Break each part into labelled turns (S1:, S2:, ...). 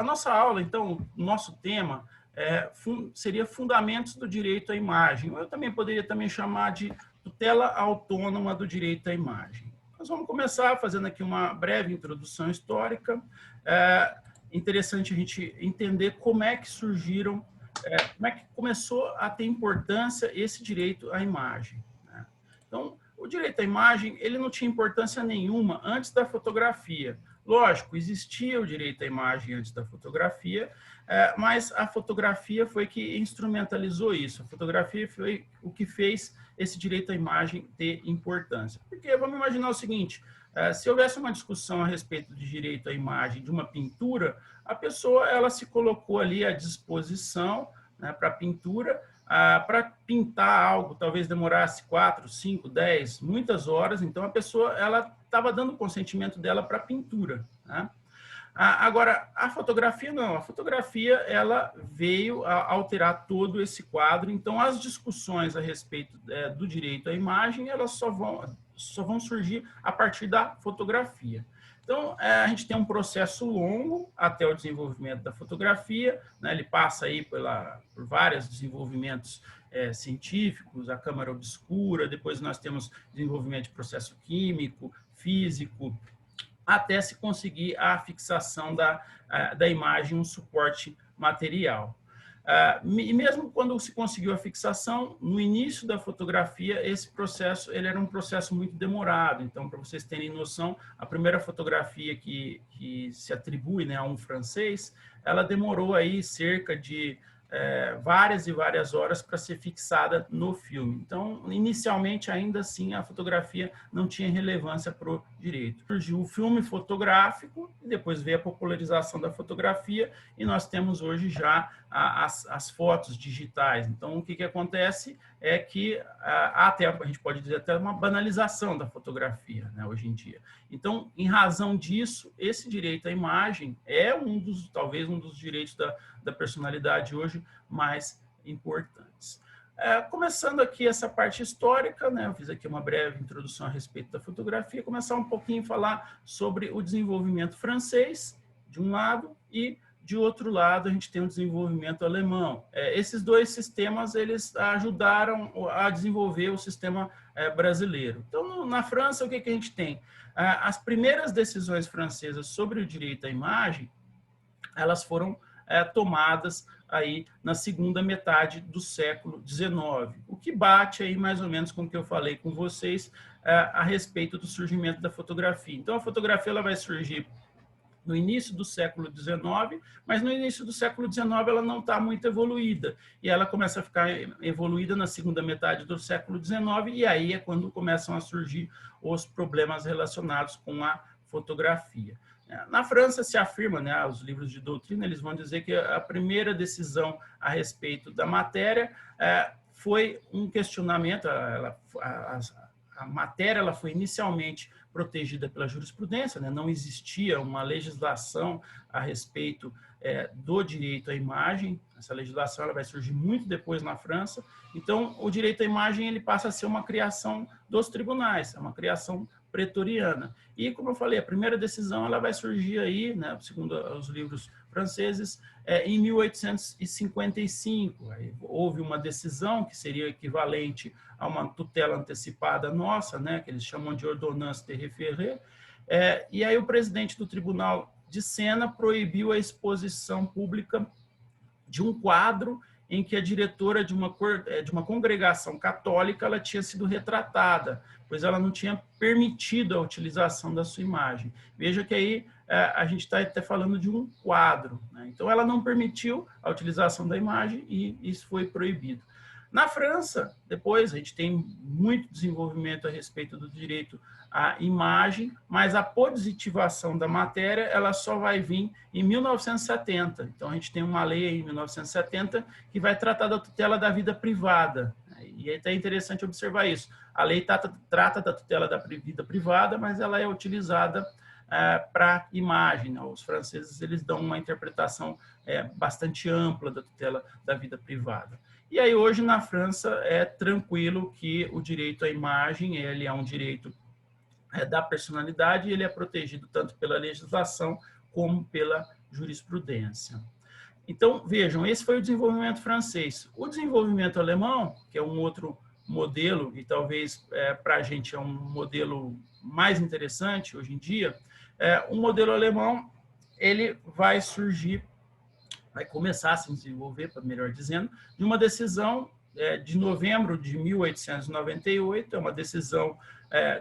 S1: A nossa aula, então, o nosso tema seria Fundamentos do Direito à Imagem. Eu também poderia chamar de tutela autônoma do direito à imagem. Nós vamos começar fazendo aqui uma breve introdução histórica. É interessante a gente entender como é que surgiram, como é que começou a ter importância esse direito à imagem. Então, o direito à imagem, ele não tinha importância nenhuma antes da fotografia. Lógico, existia o direito à imagem antes da fotografia, mas a fotografia foi que instrumentalizou isso. A fotografia foi o que fez esse direito à imagem ter importância. Porque vamos imaginar o seguinte, se houvesse uma discussão a respeito de direito à imagem de uma pintura, a pessoa ela se colocou ali à disposição, né, para a pintura, para pintar algo, talvez demorasse 4, 5, 10, muitas horas, então a pessoa ela estava dando o consentimento dela para a pintura. Né? Agora, a fotografia não, a fotografia ela veio a alterar todo esse quadro, então as discussões a respeito do direito à imagem, elas só vão surgir a partir da fotografia. Então, a gente tem um processo longo até o desenvolvimento da fotografia, né? Ele passa aí por vários desenvolvimentos científicos, a câmara obscura, depois nós temos desenvolvimento de processo químico, físico, até se conseguir a fixação da imagem, um suporte material. E mesmo quando se conseguiu a fixação, no início da fotografia, esse processo ele era um processo muito demorado. Então, para vocês terem noção, a primeira fotografia que se atribui, né, a um francês, ela demorou aí cerca de várias e várias horas para ser fixada no filme. Então, inicialmente, ainda assim, a fotografia não tinha relevância para o direito. Surgiu o filme fotográfico, e depois veio a popularização da fotografia, e nós temos hoje já as fotos digitais. Então, o que acontece é que até a gente pode dizer até uma banalização da fotografia, né, hoje em dia. Então, em razão disso, esse direito à imagem é talvez um dos direitos da personalidade hoje mais importantes. Começando aqui essa parte histórica, né, eu fiz aqui uma breve introdução a respeito da fotografia, começar um pouquinho a falar sobre o desenvolvimento francês, de um lado, e de outro lado a gente tem o desenvolvimento alemão. Esses dois sistemas eles ajudaram a desenvolver o sistema brasileiro. Então, na França, o que a gente tem? As primeiras decisões francesas sobre o direito à imagem, elas foram tomadas aí na segunda metade do século XIX, o que bate aí mais ou menos com o que eu falei com vocês a respeito do surgimento da fotografia. Então, a fotografia ela vai surgir no início do século XIX, mas no início do século XIX ela não está muito evoluída, e ela começa a ficar evoluída na segunda metade do século XIX, e aí é quando começam a surgir os problemas relacionados com a fotografia. Na França se afirma, né, os livros de doutrina, eles vão dizer que a primeira decisão a respeito da matéria foi um questionamento, a matéria ela foi inicialmente protegida pela jurisprudência, né? Não existia uma legislação a respeito do direito à imagem, essa legislação ela vai surgir muito depois na França, então o direito à imagem ele passa a ser uma criação dos tribunais, é uma criação pretoriana. E, como eu falei, a primeira decisão ela vai surgir aí, né, segundo os livros franceses, em 1855. Aí houve uma decisão que seria equivalente a uma tutela antecipada nossa, né, que eles chamam de ordonnance de référé, e aí o presidente do Tribunal de Sena proibiu a exposição pública de um quadro em que a diretora de uma congregação católica ela tinha sido retratada, pois ela não tinha permitido a utilização da sua imagem. Veja que aí a gente está até falando de um quadro, né? Então, ela não permitiu a utilização da imagem e isso foi proibido. Na França, depois, a gente tem muito desenvolvimento a respeito do direito à imagem, mas a positivação da matéria ela só vai vir em 1970. Então, a gente tem uma lei em 1970 que vai tratar da tutela da vida privada. E é até interessante observar isso. A lei trata da tutela da vida privada, mas ela é utilizada para imagem. Né? Os franceses eles dão uma interpretação bastante ampla da tutela da vida privada. E aí hoje na França é tranquilo que o direito à imagem ele é um direito da personalidade e ele é protegido tanto pela legislação como pela jurisprudência. Então, vejam, esse foi o desenvolvimento francês. O desenvolvimento alemão, que é um outro modelo, e talvez para a gente é um modelo mais interessante hoje em dia, o modelo alemão ele vai surgir, vai começar a se desenvolver, melhor dizendo, de uma decisão de novembro de 1898, é uma decisão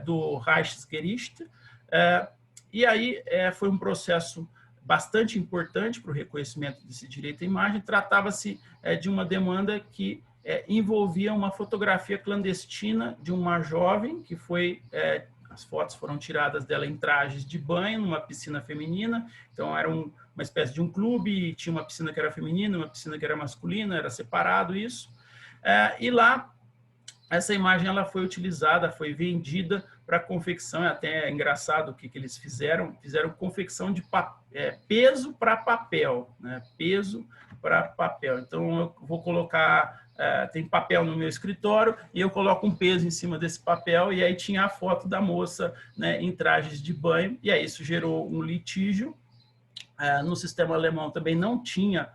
S1: do Reichsgericht, e aí foi um processo bastante importante para o reconhecimento desse direito à imagem. Tratava-se de uma demanda que envolvia uma fotografia clandestina de uma jovem que foi... as fotos foram tiradas dela em trajes de banho, numa piscina feminina. Então, era uma espécie de um clube, tinha uma piscina que era feminina, uma piscina que era masculina, era separado isso. E lá, essa imagem ela foi utilizada, foi vendida para confecção, até é engraçado o que eles fizeram confecção de peso para papel, né? Peso para papel. Então, eu vou colocar... tem papel no meu escritório e eu coloco um peso em cima desse papel, e aí tinha a foto da moça, né, em trajes de banho, e aí isso gerou um litígio. No sistema alemão também não tinha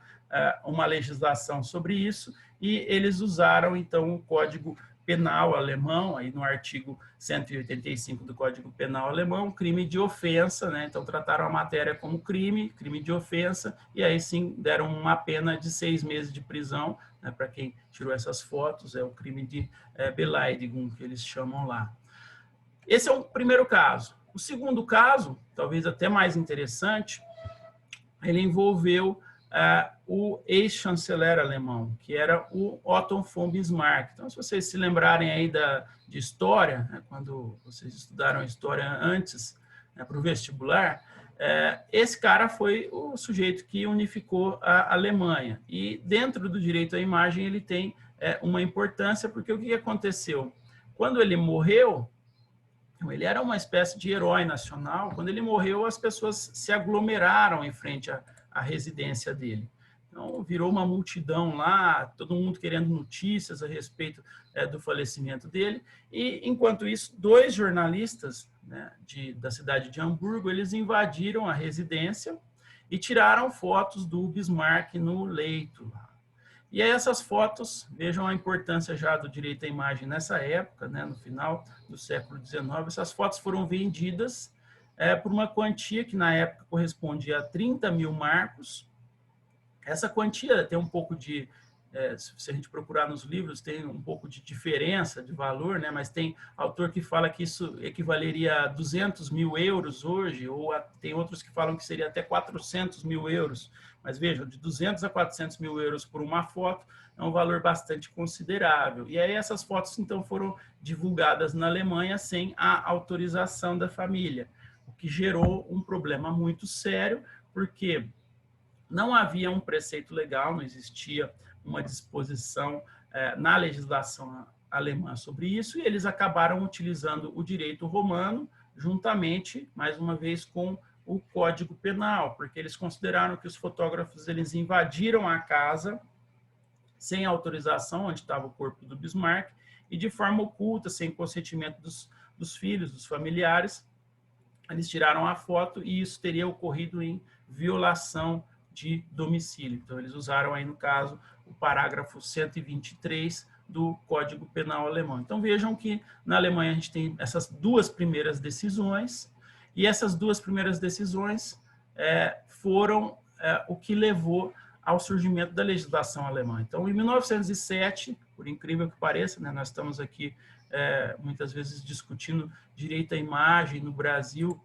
S1: uma legislação sobre isso, e eles usaram, então, o Código Penal alemão, aí no artigo 185 do Código Penal alemão, crime de ofensa, né? Então trataram a matéria como crime de ofensa, e aí sim deram uma pena de 6 meses de prisão, né, para quem tirou essas fotos, é o crime de Beleidigung, que eles chamam lá. Esse é o primeiro caso. O segundo caso, talvez até mais interessante, ele envolveu o ex-chanceler alemão, que era o Otto von Bismarck. Então, se vocês se lembrarem aí de história, né, quando vocês estudaram história antes, né, para o vestibular, esse cara foi o sujeito que unificou a Alemanha. E dentro do direito à imagem ele tem uma importância, porque o que aconteceu? Quando ele morreu, ele era uma espécie de herói nacional. Quando ele morreu, as pessoas se aglomeraram em frente à residência dele. Então, virou uma multidão lá, todo mundo querendo notícias a respeito do falecimento dele. E, enquanto isso, 2 jornalistas, né, da cidade de Hamburgo, eles invadiram a residência e tiraram fotos do Bismarck no leito. E aí essas fotos, vejam a importância já do direito à imagem nessa época, né, no final do século XIX, essas fotos foram vendidas por uma quantia que na época correspondia a 30 mil marcos. Essa quantia tem um pouco de, se a gente procurar nos livros, tem um pouco de diferença de valor, né? Mas tem autor que fala que isso equivaleria a 200 mil euros hoje, ou tem outros que falam que seria até 400 mil euros. Mas vejam, de 200 a 400 mil euros por uma foto é um valor bastante considerável. E aí essas fotos, então, foram divulgadas na Alemanha sem a autorização da família, o que gerou um problema muito sério, porque não havia um preceito legal, não existia uma disposição na legislação alemã sobre isso, e eles acabaram utilizando o direito romano, juntamente, mais uma vez, com o Código Penal, porque eles consideraram que os fotógrafos eles invadiram a casa sem autorização, onde estava o corpo do Bismarck, e de forma oculta, sem consentimento dos filhos, dos familiares, eles tiraram a foto, e isso teria ocorrido em violação de domicílio. Então, eles usaram aí, no caso, o parágrafo 123 do Código Penal alemão. Então, vejam que na Alemanha a gente tem essas 2 primeiras decisões, e essas 2 primeiras decisões foram o que levou ao surgimento da legislação alemã. Então, em 1907, por incrível que pareça, né, nós estamos aqui muitas vezes discutindo direito à imagem no Brasil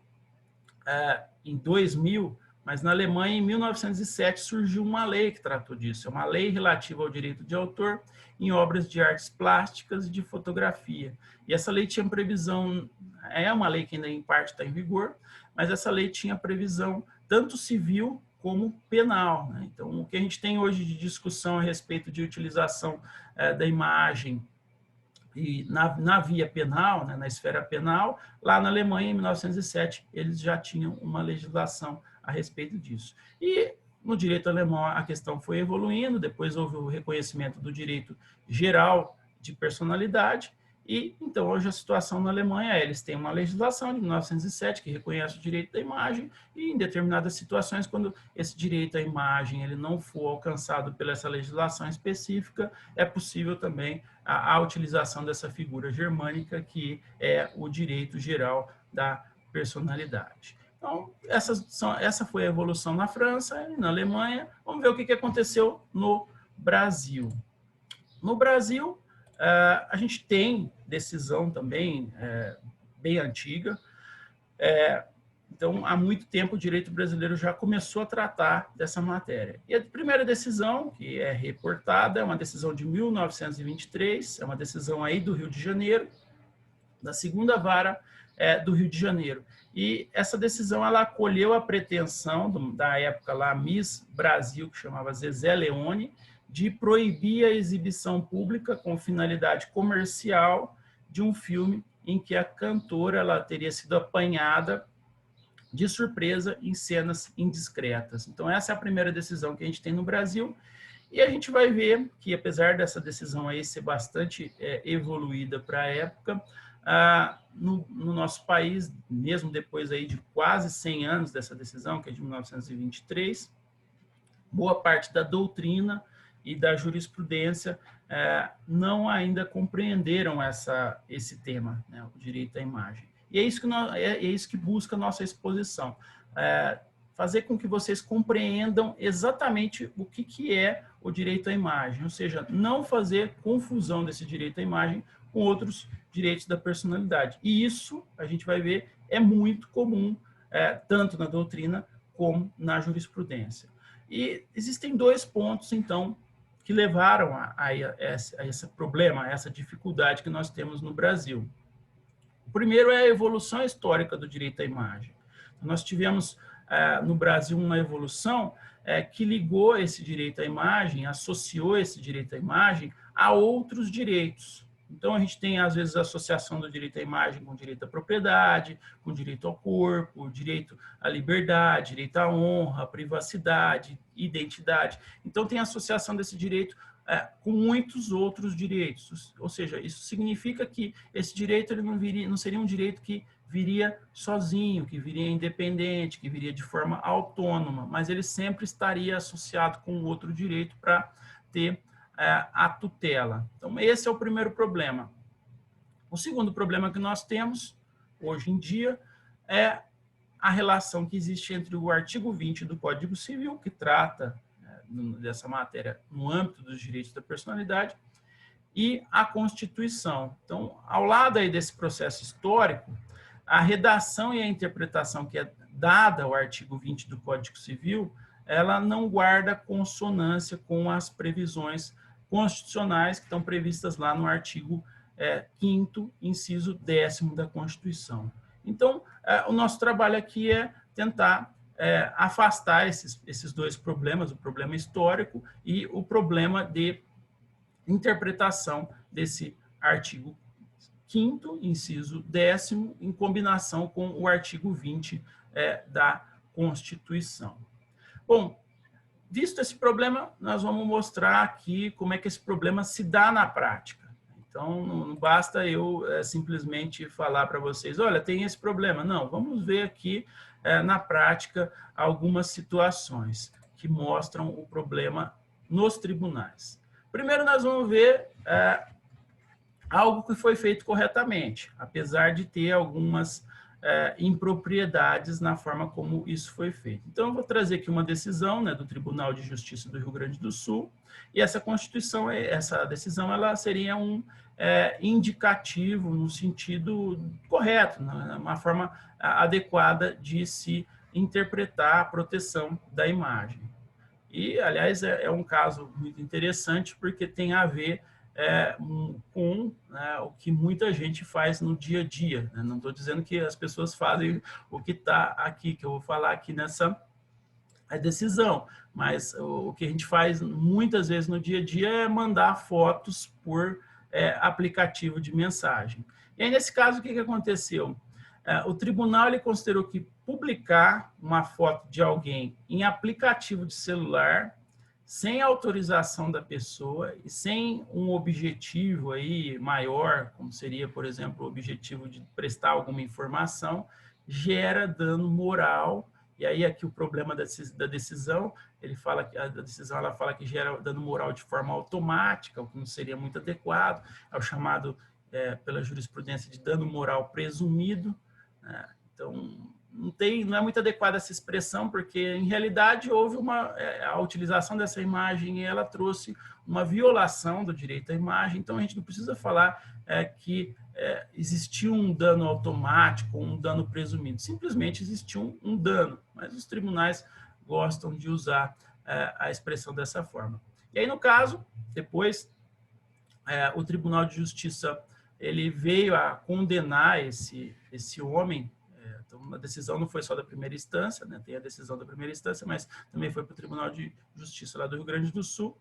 S1: em 2000, mas na Alemanha, em 1907, surgiu uma lei que tratou disso. É uma lei relativa ao direito de autor em obras de artes plásticas e de fotografia. E essa lei tinha previsão, é uma lei que ainda em parte está em vigor, mas essa lei tinha previsão tanto civil como penal, né? Então, o que a gente tem hoje de discussão a respeito de utilização da imagem e na via penal, né, na esfera penal, lá na Alemanha, em 1907, eles já tinham uma legislação a respeito disso. E no direito alemão a questão foi evoluindo, depois houve o reconhecimento do direito geral de personalidade, E, então, hoje a situação na Alemanha é, eles têm uma legislação de 1907 que reconhece o direito da imagem e, em determinadas situações, quando esse direito à imagem ele não for alcançado pela essa legislação específica, é possível também a utilização dessa figura germânica, que é o direito geral da personalidade. Então, essa foi a evolução na França e na Alemanha. Vamos ver o que aconteceu no Brasil. No Brasil, a gente tem decisão também bem antiga. Então, há muito tempo, o direito brasileiro já começou a tratar dessa matéria. E a primeira decisão, que é reportada, é uma decisão de 1923, é uma decisão aí do Rio de Janeiro, da segunda vara do Rio de Janeiro. E essa decisão, ela acolheu a pretensão da época lá, Miss Brasil, que chamava Zezé Leone, de proibir a exibição pública com finalidade comercial de um filme em que a cantora ela teria sido apanhada de surpresa em cenas indiscretas. Então, essa é a primeira decisão que a gente tem no Brasil. E a gente vai ver que, apesar dessa decisão aí ser bastante evoluída para a época, no nosso país, mesmo depois aí de quase 100 anos dessa decisão, que é de 1923, boa parte da doutrina e da jurisprudência não ainda compreenderam esse tema, né, o direito à imagem. E é isso que busca a nossa exposição, fazer com que vocês compreendam exatamente o que é o direito à imagem, ou seja, não fazer confusão desse direito à imagem com outros direitos da personalidade. E isso, a gente vai ver, é muito comum, tanto na doutrina como na jurisprudência. E existem dois pontos, então, que levaram a esse problema, a essa dificuldade que nós temos no Brasil. O primeiro é a evolução histórica do direito à imagem. Nós tivemos no Brasil uma evolução que ligou esse direito à imagem, associou esse direito à imagem a outros direitos. Então, a gente tem, às vezes, a associação do direito à imagem com o direito à propriedade, com o direito ao corpo, direito à liberdade, direito à honra, privacidade, identidade. Então, tem a associação desse direito com muitos outros direitos. Ou seja, isso significa que esse direito ele não seria um direito que viria sozinho, que viria independente, que viria de forma autônoma, mas ele sempre estaria associado com outro direito para ter a tutela. Então, esse é o primeiro problema. O segundo problema que nós temos, hoje em dia, é a relação que existe entre o artigo 20 do Código Civil, que trata dessa matéria no âmbito dos direitos da personalidade, e a Constituição. Então, ao lado aí desse processo histórico, a redação e a interpretação que é dada ao artigo 20 do Código Civil, ela não guarda consonância com as previsões constitucionais que estão previstas lá no artigo 5º, inciso 10º da Constituição. Então, o nosso trabalho aqui é tentar afastar esses dois problemas, o problema histórico e o problema de interpretação desse artigo 5º, inciso 10º, em combinação com o artigo 20 da Constituição. Bom, visto esse problema, nós vamos mostrar aqui como é que esse problema se dá na prática. Então, não basta eu simplesmente falar para vocês, olha, tem esse problema. Não, vamos ver aqui na prática algumas situações que mostram o problema nos tribunais. Primeiro, nós vamos ver algo que foi feito corretamente, apesar de ter algumas impropriedades na forma como isso foi feito. Então, eu vou trazer aqui uma decisão, né, do Tribunal de Justiça do Rio Grande do Sul, e essa decisão, ela seria um indicativo no sentido correto, né, uma forma adequada de se interpretar a proteção da imagem. E, aliás, é um caso muito interessante, porque tem a ver com o que muita gente faz no dia a dia. Né? Não estou dizendo que as pessoas fazem o que está aqui, que eu vou falar aqui nessa decisão, mas o que a gente faz muitas vezes no dia a dia é mandar fotos por aplicativo de mensagem. E aí, nesse caso, o que aconteceu? O tribunal ele considerou que publicar uma foto de alguém em aplicativo de celular sem autorização da pessoa e sem um objetivo aí maior, como seria, por exemplo, o objetivo de prestar alguma informação, gera dano moral. E aí aqui o problema da decisão, ele fala que a decisão ela fala que gera dano moral de forma automática, o que não seria muito adequado, é o chamado pela jurisprudência de dano moral presumido, né? Então não é muito adequada essa expressão, porque em realidade houve a utilização dessa imagem e ela trouxe uma violação do direito à imagem. Então a gente não precisa falar que existiu um dano automático, um dano presumido, simplesmente existiu um dano, mas os tribunais gostam de usar a expressão dessa forma. E aí, no caso, depois, o Tribunal de Justiça ele veio a condenar esse homem. Então, a decisão não foi só da primeira instância, né? Tem a decisão da primeira instância, mas também foi para o Tribunal de Justiça lá do Rio Grande do Sul.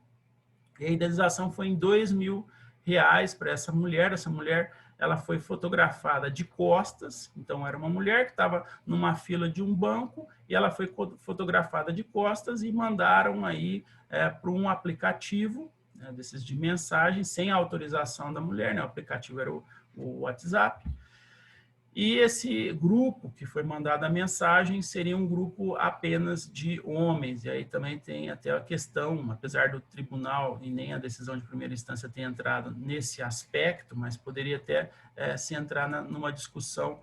S1: E a indenização foi em R$2.000 para essa mulher. Essa mulher ela foi fotografada de costas, então era uma mulher que estava numa fila de um banco e ela foi fotografada de costas e mandaram aí para um aplicativo, né, desses de mensagem, sem a autorização da mulher, né? O aplicativo era o WhatsApp. E esse grupo que foi mandado a mensagem seria um grupo apenas de homens. E aí também tem até a questão, apesar do tribunal e nem a decisão de primeira instância ter entrado nesse aspecto, mas poderia até se entrar numa discussão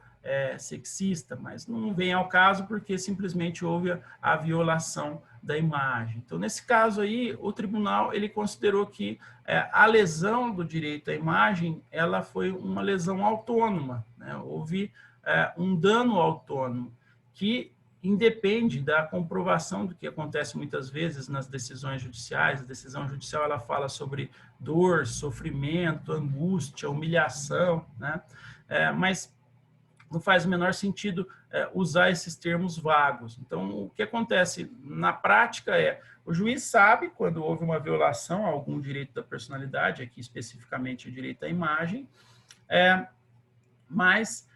S1: sexista, mas não vem ao caso porque simplesmente houve a violação da imagem. Então, nesse caso aí, o tribunal ele considerou que a lesão do direito à imagem ela foi uma lesão autônoma, né? Houve um dano autônomo que independe da comprovação do que acontece muitas vezes nas decisões judiciais. A decisão judicial ela fala sobre dor, sofrimento, angústia, humilhação, né? Mas não faz o menor sentido usar esses termos vagos. Então, o que acontece na prática o juiz sabe quando houve uma violação a algum direito da personalidade, aqui especificamente o direito à imagem, mas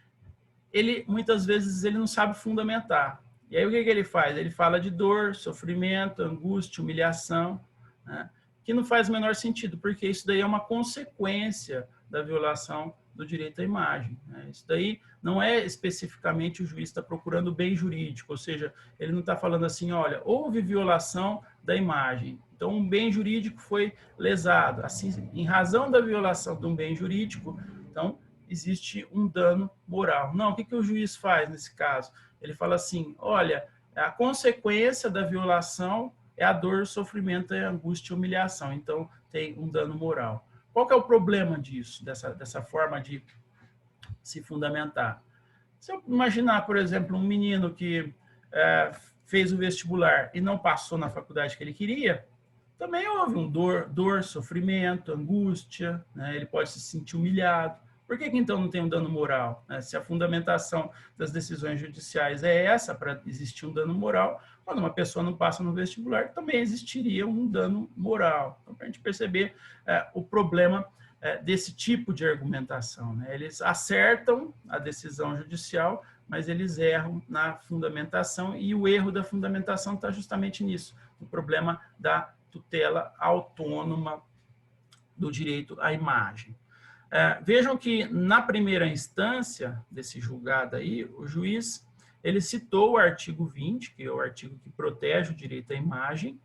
S1: ele muitas vezes ele não sabe fundamentar. E aí o que ele faz? Ele fala de dor, sofrimento, angústia, humilhação, né? Que não faz o menor sentido, porque isso daí é uma consequência da violação do direito à imagem, né? Isso daí não é especificamente o juiz está procurando o bem jurídico, ou seja, ele não está falando assim, olha, houve violação da imagem, então um bem jurídico foi lesado, assim, em razão da violação de um bem jurídico, então existe um dano moral. Não, o que o juiz faz nesse caso? Ele fala assim, olha, a consequência da violação é a dor, o sofrimento, a angústia e a humilhação, então tem um dano moral. Qual que é o problema disso, dessa forma de se fundamentar? Se eu imaginar, por exemplo, um menino que fez o vestibular e não passou na faculdade que ele queria, também houve um dor, sofrimento, angústia, né? Ele pode se sentir humilhado. Por que então não tem um dano moral? Se a fundamentação das decisões judiciais é essa, para existir um dano moral, quando uma pessoa não passa no vestibular, também existiria um dano moral. Então, para a gente perceber o problema desse tipo de argumentação, né? Eles acertam a decisão judicial, mas eles erram na fundamentação, e o erro da fundamentação está justamente nisso, o problema da tutela autônoma do direito à imagem. Vejam que na primeira instância desse julgado aí, o juiz ele citou o artigo 20, que é o artigo que protege o direito à imagem.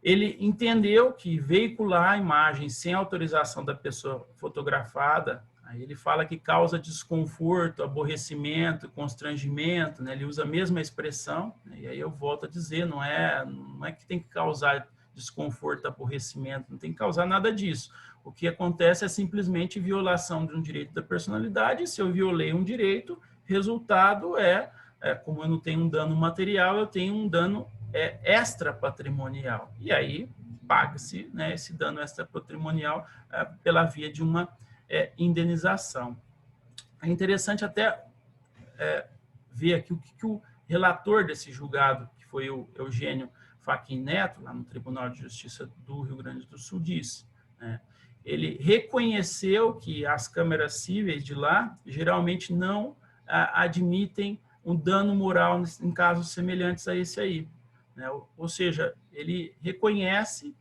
S1: Ele entendeu que veicular a imagem sem autorização da pessoa fotografada, aí ele fala que causa desconforto, aborrecimento, constrangimento, né? Ele usa a mesma expressão, né? E aí eu volto a dizer, não é que tem que causar desconforto, aborrecimento, não tem que causar nada disso. O que acontece é simplesmente violação de um direito da personalidade. Se eu violei um direito, resultado como eu não tenho um dano material, eu tenho um dano extra patrimonial. E aí paga-se, né, esse dano extra patrimonial pela via de uma indenização. É interessante até ver aqui o que o relator desse julgado, que foi o Eugênio Fachin Neto, lá no Tribunal de Justiça do Rio Grande do Sul, disse, né? Ele reconheceu que as câmeras cíveis de lá geralmente não admitem um dano moral em casos semelhantes a esse aí. né? Ou seja, ele reconhece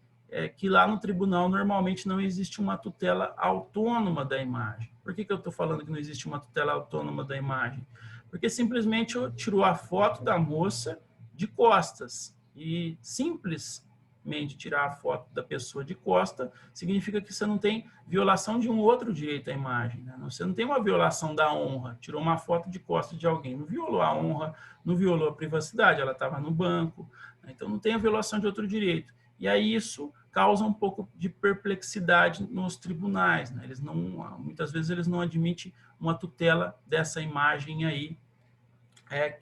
S1: que lá no tribunal normalmente não existe uma tutela autônoma da imagem. Por que eu estou falando que não existe uma tutela autônoma da imagem? Porque simplesmente tirou a foto da moça de costas. E simplesmente tirar a foto da pessoa de costas significa que você não tem violação de um outro direito à imagem, né? Você não tem uma violação da honra. Tirou uma foto de costas de alguém, não violou a honra, não violou a privacidade, ela estava no banco, né? Então não tem a violação de outro direito. E aí isso causa um pouco de perplexidade nos tribunais, né? Eles não, muitas vezes eles não admitem uma tutela dessa imagem aí,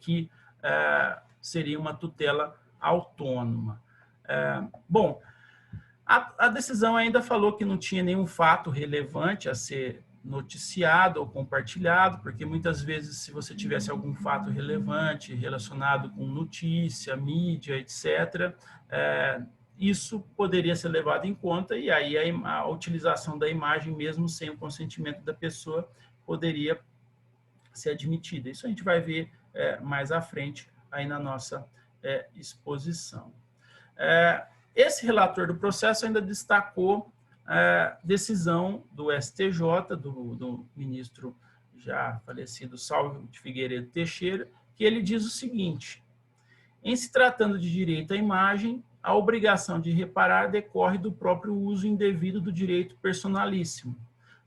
S1: que seria uma tutela autônoma. Bom, a decisão ainda falou que não tinha nenhum fato relevante a ser noticiado ou compartilhado, porque muitas vezes, se você tivesse algum fato relevante relacionado com notícia, mídia, etc., isso poderia ser levado em conta, e aí a utilização da imagem, mesmo sem o consentimento da pessoa, poderia ser admitida. Isso a gente vai ver mais à frente aí na nossa exposição. Esse relator do processo ainda destacou a decisão do STJ, do ministro já falecido Salvo de Figueiredo Teixeira, que ele diz o seguinte: em se tratando de direito à imagem, a obrigação de reparar decorre do próprio uso indevido do direito personalíssimo,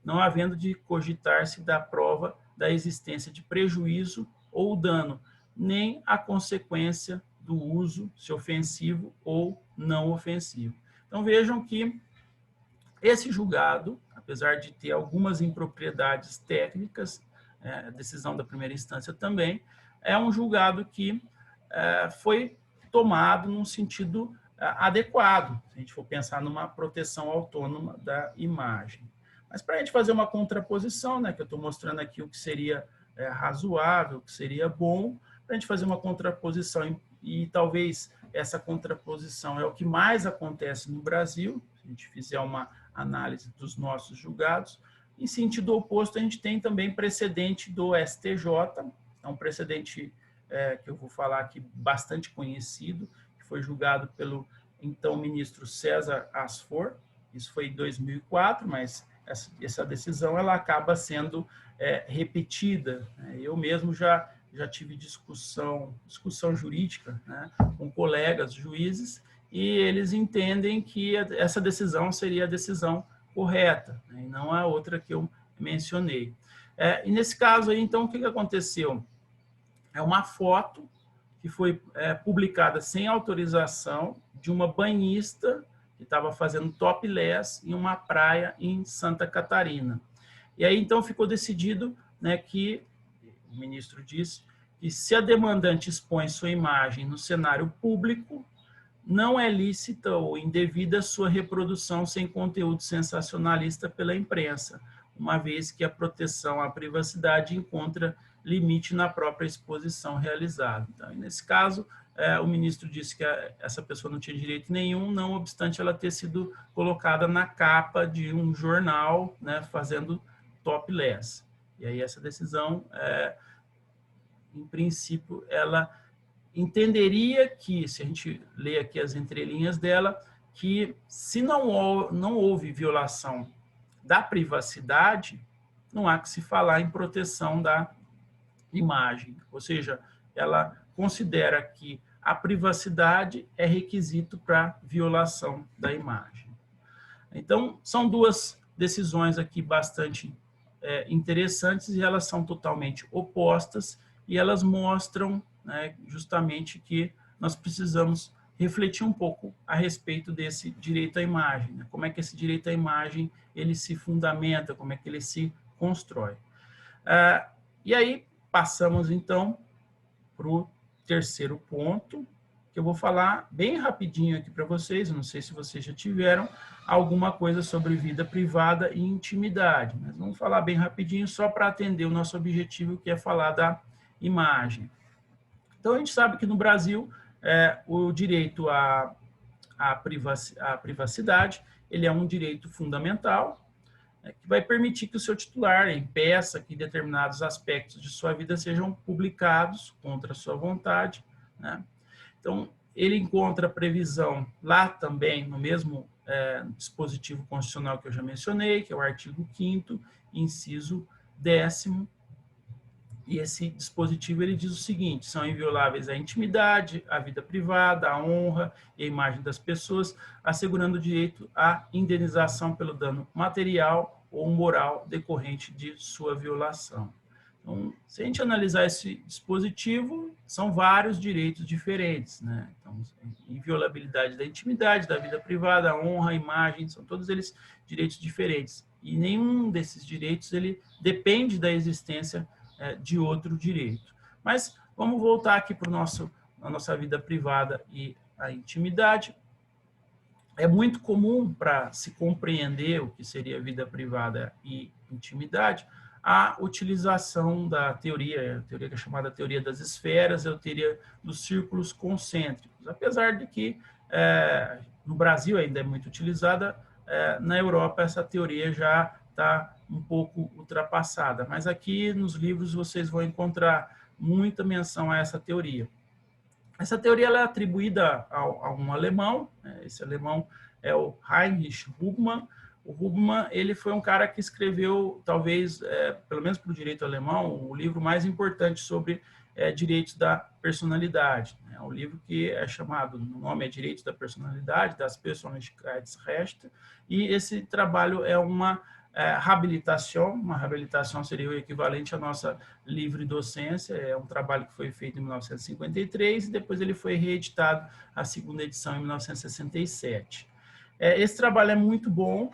S1: não havendo de cogitar-se da prova da existência de prejuízo ou dano, nem a consequência do uso, se ofensivo ou não ofensivo. Então vejam que esse julgado, apesar de ter algumas impropriedades técnicas, a decisão da primeira instância também, é um julgado que foi tomado num sentido adequado, se a gente for pensar numa proteção autônoma da imagem. Mas para a gente fazer uma contraposição, né, que eu estou mostrando aqui o que seria razoável, o que seria bom, para a gente fazer uma contraposição, e talvez essa contraposição é o que mais acontece no Brasil, se a gente fizer uma análise dos nossos julgados. Em sentido oposto, a gente tem também precedente do STJ, é um precedente que eu vou falar aqui bastante conhecido, que foi julgado pelo então ministro César Asfor, isso foi em 2004, mas essa decisão ela acaba sendo repetida. Eu mesmo já tive discussão jurídica, né, com colegas juízes, e eles entendem que essa decisão seria a decisão correta, né, e não a outra que eu mencionei. E nesse caso aí, então, o que aconteceu? É uma foto que foi publicada sem autorização de uma banhista que estava fazendo topless em uma praia em Santa Catarina. E aí, então, ficou decidido, né, que o ministro disse que se a demandante expõe sua imagem no cenário público, não é lícita ou indevida sua reprodução sem conteúdo sensacionalista pela imprensa, uma vez que a proteção à privacidade encontra limite na própria exposição realizada. Então, nesse caso, o ministro disse que essa pessoa não tinha direito nenhum, não obstante ela ter sido colocada na capa de um jornal, né, fazendo topless. E aí essa decisão, em princípio, ela entenderia que, se a gente lê aqui as entrelinhas dela, que se não houve violação da privacidade, não há que se falar em proteção da imagem. Ou seja, ela considera que a privacidade é requisito para violação da imagem. Então, são duas decisões aqui bastante interessantes, e elas são totalmente opostas, e elas mostram, né, justamente que nós precisamos refletir um pouco a respeito desse direito à imagem, né? Como é que esse direito à imagem ele se fundamenta, como é que ele se constrói. E aí passamos então para o terceiro ponto, que eu vou falar bem rapidinho aqui para vocês. Eu não sei se vocês já tiveram alguma coisa sobre vida privada e intimidade, mas vamos falar bem rapidinho só para atender o nosso objetivo, que é falar da imagem. Então, a gente sabe que no Brasil, o direito à privacidade, ele é um direito fundamental, que vai permitir que o seu titular impeça que determinados aspectos de sua vida sejam publicados contra a sua vontade, né? Então, ele encontra previsão lá também, no mesmo dispositivo constitucional que eu já mencionei, que é o artigo 5º, inciso 10º, e esse dispositivo ele diz o seguinte: são invioláveis a intimidade, a vida privada, a honra e a imagem das pessoas, assegurando o direito à indenização pelo dano material ou moral decorrente de sua violação. Então, se a gente analisar esse dispositivo, são vários direitos diferentes, né? Então, inviolabilidade da intimidade, da vida privada, a honra, a imagem, são todos eles direitos diferentes. E nenhum desses direitos ele depende da existência de outro direito. Mas vamos voltar aqui para a nossa vida privada e a intimidade. É muito comum, para se compreender o que seria vida privada e intimidade, a utilização da teoria, a teoria que é chamada teoria das esferas, a teoria dos círculos concêntricos, apesar de que no Brasil ainda é muito utilizada, na Europa essa teoria já está um pouco ultrapassada, mas aqui nos livros vocês vão encontrar muita menção a essa teoria. Essa teoria ela é atribuída a um alemão, né? Esse alemão é o Heinrich Hubmann. O Hubmann ele foi um cara que escreveu, talvez, pelo menos para o direito alemão, o livro mais importante sobre direitos da personalidade. É um livro que é chamado, o nome é Direitos da Personalidade, das Persönlichkeitsrechte, e esse trabalho é uma reabilitação seria o equivalente à nossa livre docência, é um trabalho que foi feito em 1953 e depois ele foi reeditado, a segunda edição, em 1967. Esse trabalho é muito bom,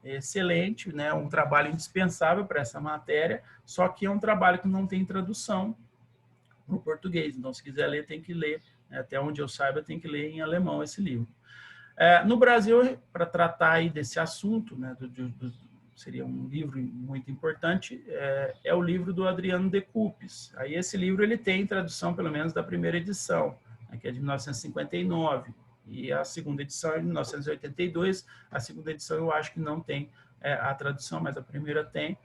S1: excelente, né? Um trabalho indispensável para essa matéria, só que é um trabalho que não tem tradução para o português, então se quiser ler, tem que ler, até onde eu saiba, tem que ler em alemão esse livro. No Brasil, para tratar aí desse assunto, né, seria um livro muito importante, é o livro do Adriano Decupes. Aí esse livro ele tem tradução, pelo menos, da primeira edição, né, que é de 1959, e a segunda edição é de 1982. A segunda edição eu acho que não tem a tradução, mas a primeira tem.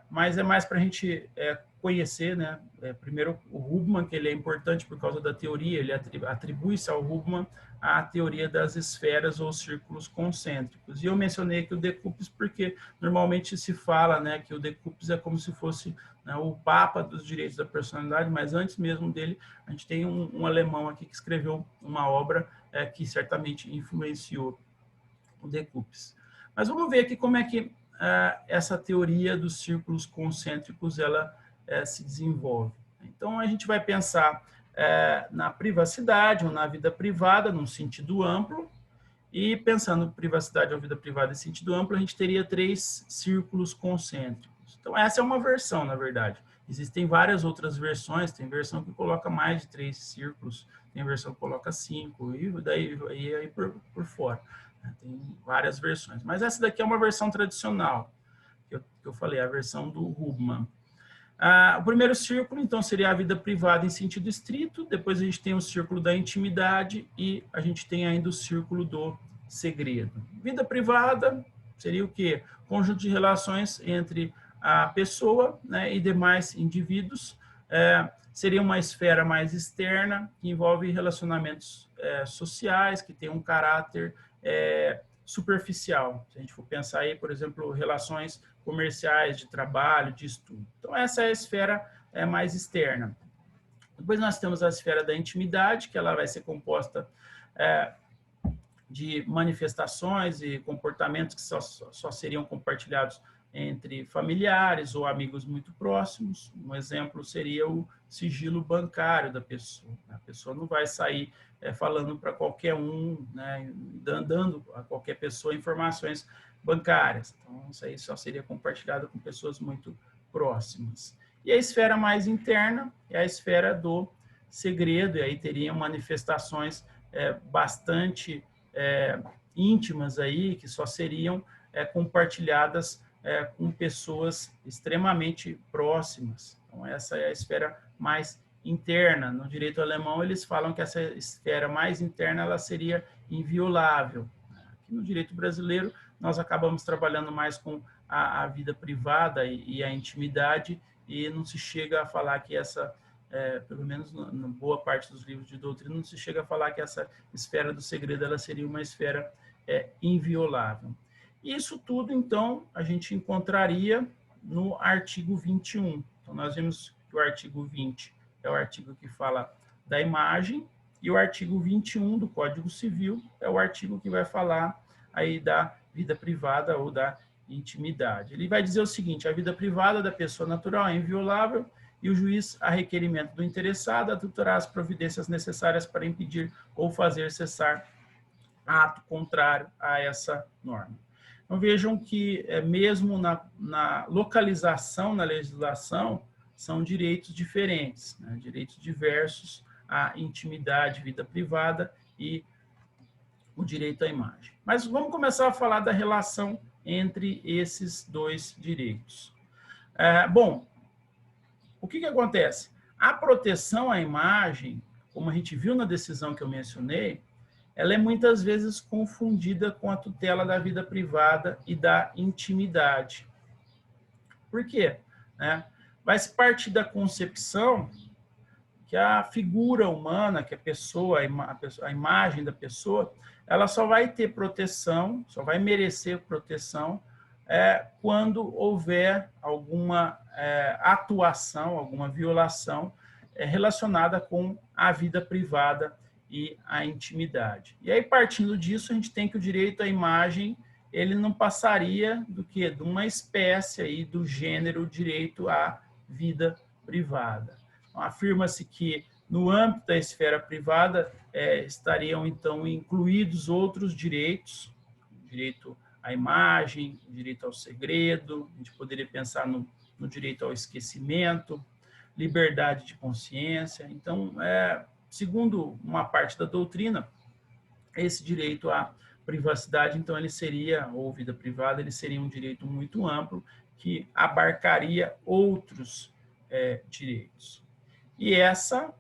S1: Mas é mais para a gente conhecer, né? Primeiro, o Hubmann, que ele é importante por causa da teoria, ele atribui-se ao Hubmann a teoria das esferas ou círculos concêntricos. E eu mencionei aqui o Decupes porque normalmente se fala, né, que o Decupes é como se fosse, né, o papa dos direitos da personalidade, mas antes mesmo dele, a gente tem um alemão aqui que escreveu uma obra que certamente influenciou o Decupes. Mas vamos ver aqui como é que essa teoria dos círculos concêntricos ela se desenvolve. Então, a gente vai pensar na privacidade ou na vida privada, num sentido amplo, e pensando em privacidade ou vida privada em sentido amplo, a gente teria 3 círculos concêntricos. Então, essa é uma versão, na verdade. Existem várias outras versões, tem versão que coloca mais de 3 círculos, tem versão que coloca 5, e daí aí por fora. Tem várias versões, mas essa daqui é uma versão tradicional, que eu falei, a versão do Hubmann. O primeiro círculo, então, seria a vida privada em sentido estrito, depois a gente tem o círculo da intimidade e a gente tem ainda o círculo do segredo. Vida privada seria o quê? Conjunto de relações entre a pessoa, né, e demais indivíduos. Seria uma esfera mais externa, que envolve relacionamentos sociais, que tem um caráter superficial. Se a gente for pensar aí, por exemplo, relações comerciais, de trabalho, de estudo. Então, essa é a esfera mais externa. Depois nós temos a esfera da intimidade, que ela vai ser composta de manifestações e comportamentos que só seriam compartilhados entre familiares ou amigos muito próximos. Um exemplo seria o sigilo bancário da pessoa. A pessoa não vai sair falando para qualquer um, né, dando a qualquer pessoa informações bancárias. Então, isso aí só seria compartilhado com pessoas muito próximas. E a esfera mais interna é a esfera do segredo, e aí teriam manifestações bastante íntimas aí, que só seriam compartilhadas com pessoas extremamente próximas. Então, essa é a esfera mais interna. No direito alemão, eles falam que essa esfera mais interna ela seria inviolável. Aqui no direito brasileiro, nós acabamos trabalhando mais com a vida privada e a intimidade, e não se chega a falar que essa pelo menos na boa parte dos livros de doutrina, não se chega a falar que essa esfera do segredo ela seria uma esfera inviolável. Isso tudo, então, a gente encontraria no artigo 21. Então, nós vimos que o artigo 20 é o artigo que fala da imagem, e o artigo 21 do Código Civil é o artigo que vai falar aí da vida privada ou da intimidade. Ele vai dizer o seguinte: a vida privada da pessoa natural é inviolável e o juiz, a requerimento do interessado, adotará as providências necessárias para impedir ou fazer cessar ato contrário a essa norma. Então, vejam que, mesmo na localização, na legislação, são direitos diferentes, né? Direitos diversos à intimidade, vida privada e o direito à imagem. Mas vamos começar a falar da relação entre esses dois direitos. Bom, o que acontece? A proteção à imagem, como a gente viu na decisão que eu mencionei, ela é muitas vezes confundida com a tutela da vida privada e da intimidade. Por quê? Vai-se partir da concepção que a figura humana, que a pessoa, a imagem da pessoa, ela só vai ter proteção, só vai merecer proteção quando houver alguma atuação, alguma violação relacionada com a vida privada e a intimidade. E aí, partindo disso, a gente tem que o direito à imagem, ele não passaria do que? De uma espécie aí do gênero direito à vida privada. Então, afirma-se que no âmbito da esfera privada estariam, então, incluídos outros direitos, direito à imagem, direito ao segredo, a gente poderia pensar no direito ao esquecimento, liberdade de consciência. Então, segundo uma parte da doutrina, esse direito à privacidade, então, ele seria, ou vida privada, ele seria um direito muito amplo, que abarcaria outros direitos. E essa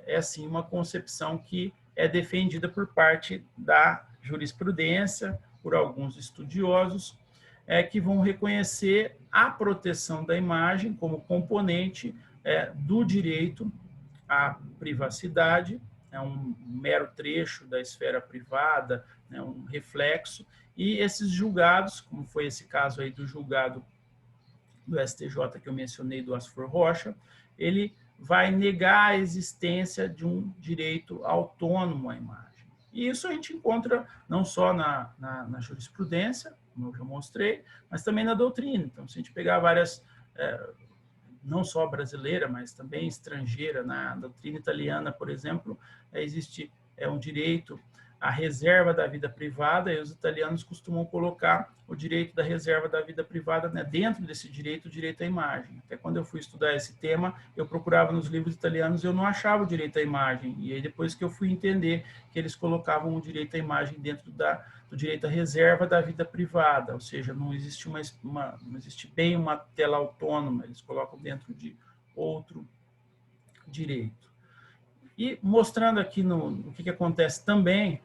S1: é, sim, uma concepção que é defendida por parte da jurisprudência, por alguns estudiosos, que vão reconhecer a proteção da imagem como componente do direito à privacidade, é um mero trecho da esfera privada, né, um reflexo, e esses julgados, como foi esse caso aí do julgado do STJ que eu mencionei, do Asfor Rocha, ele vai negar a existência de um direito autônomo à imagem. E isso a gente encontra não só na jurisprudência, como eu já mostrei, mas também na doutrina. Então, se a gente pegar várias, não só brasileira, mas também estrangeira, na doutrina italiana, por exemplo, existe um direito à reserva da vida privada, e os italianos costumam colocar o direito da reserva da vida privada, né, dentro desse direito, o direito à imagem. Até quando eu fui estudar esse tema, eu procurava nos livros italianos e eu não achava o direito à imagem. E aí depois que eu fui entender que eles colocavam o direito à imagem dentro do direito à reserva da vida privada, ou seja, não existe não existe bem uma tutela autônoma, eles colocam dentro de outro direito. E mostrando aqui o que acontece também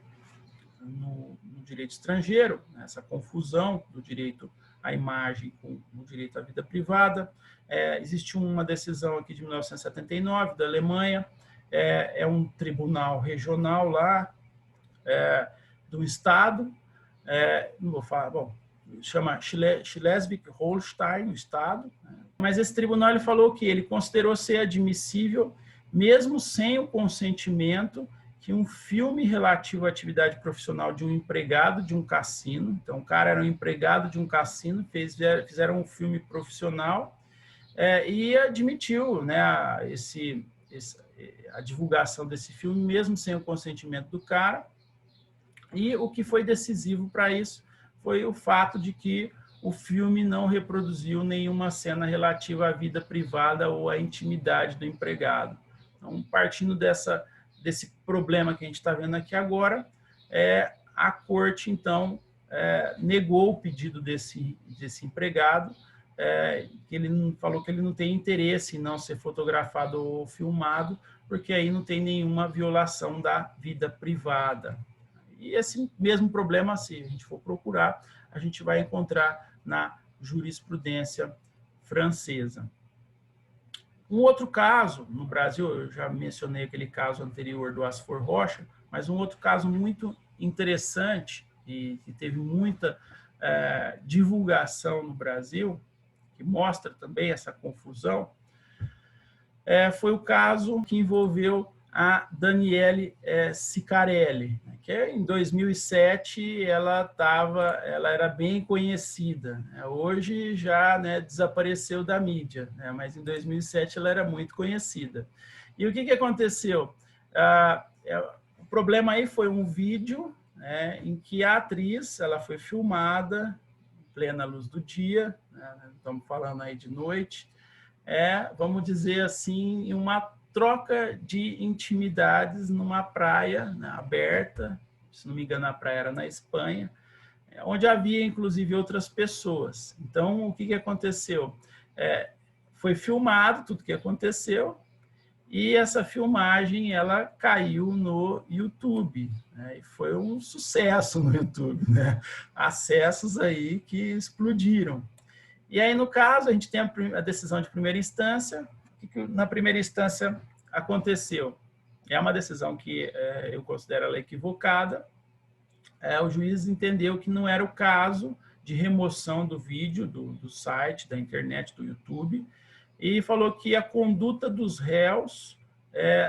S1: no direito estrangeiro, essa confusão do direito à imagem com o direito à vida privada. Existe uma decisão aqui de 1979 da Alemanha, é um tribunal regional lá do estado, não vou falar, bom, chama Schleswig-Holstein, o estado, mas esse tribunal ele falou que ele considerou ser admissível, mesmo sem o consentimento, que um filme relativo à atividade profissional de um empregado de um cassino, então o cara era um empregado de um cassino, fizeram um filme profissional e admitiu, né, a divulgação desse filme, mesmo sem o consentimento do cara. E o que foi decisivo para isso foi o fato de que o filme não reproduziu nenhuma cena relativa à vida privada ou à intimidade do empregado. Então, partindo desse problema que a gente está vendo aqui agora, a corte, então, negou o pedido desse empregado, que ele falou que ele não tem interesse em não ser fotografado ou filmado, porque aí não tem nenhuma violação da vida privada. E esse mesmo problema, se a gente for procurar, a gente vai encontrar na jurisprudência francesa. Um outro caso, no Brasil, eu já mencionei aquele caso anterior do Asfor Rocha, mas um outro caso muito interessante e que teve muita divulgação no Brasil, que mostra também essa confusão, foi o caso que envolveu a Daniele Ciccarelli, que em 2007 ela era bem conhecida. Hoje já desapareceu da mídia, mas em 2007 ela era muito conhecida. E o que aconteceu? O problema aí foi um vídeo em que a atriz ela foi filmada em plena luz do dia, estamos falando aí de noite, vamos dizer assim, em uma troca de intimidades numa praia aberta, se não me engano a praia era na Espanha, onde havia inclusive outras pessoas. Então, o que aconteceu? Foi filmado tudo o que aconteceu e essa filmagem ela caiu no YouTube, e foi um sucesso no YouTube, acessos aí que explodiram. E aí, no caso, a gente tem a decisão de primeira instância. O que na primeira instância aconteceu? É uma decisão que eu considero ela equivocada. O juiz entendeu que não era o caso de remoção do vídeo do site, da internet, do YouTube, e falou que a conduta dos réus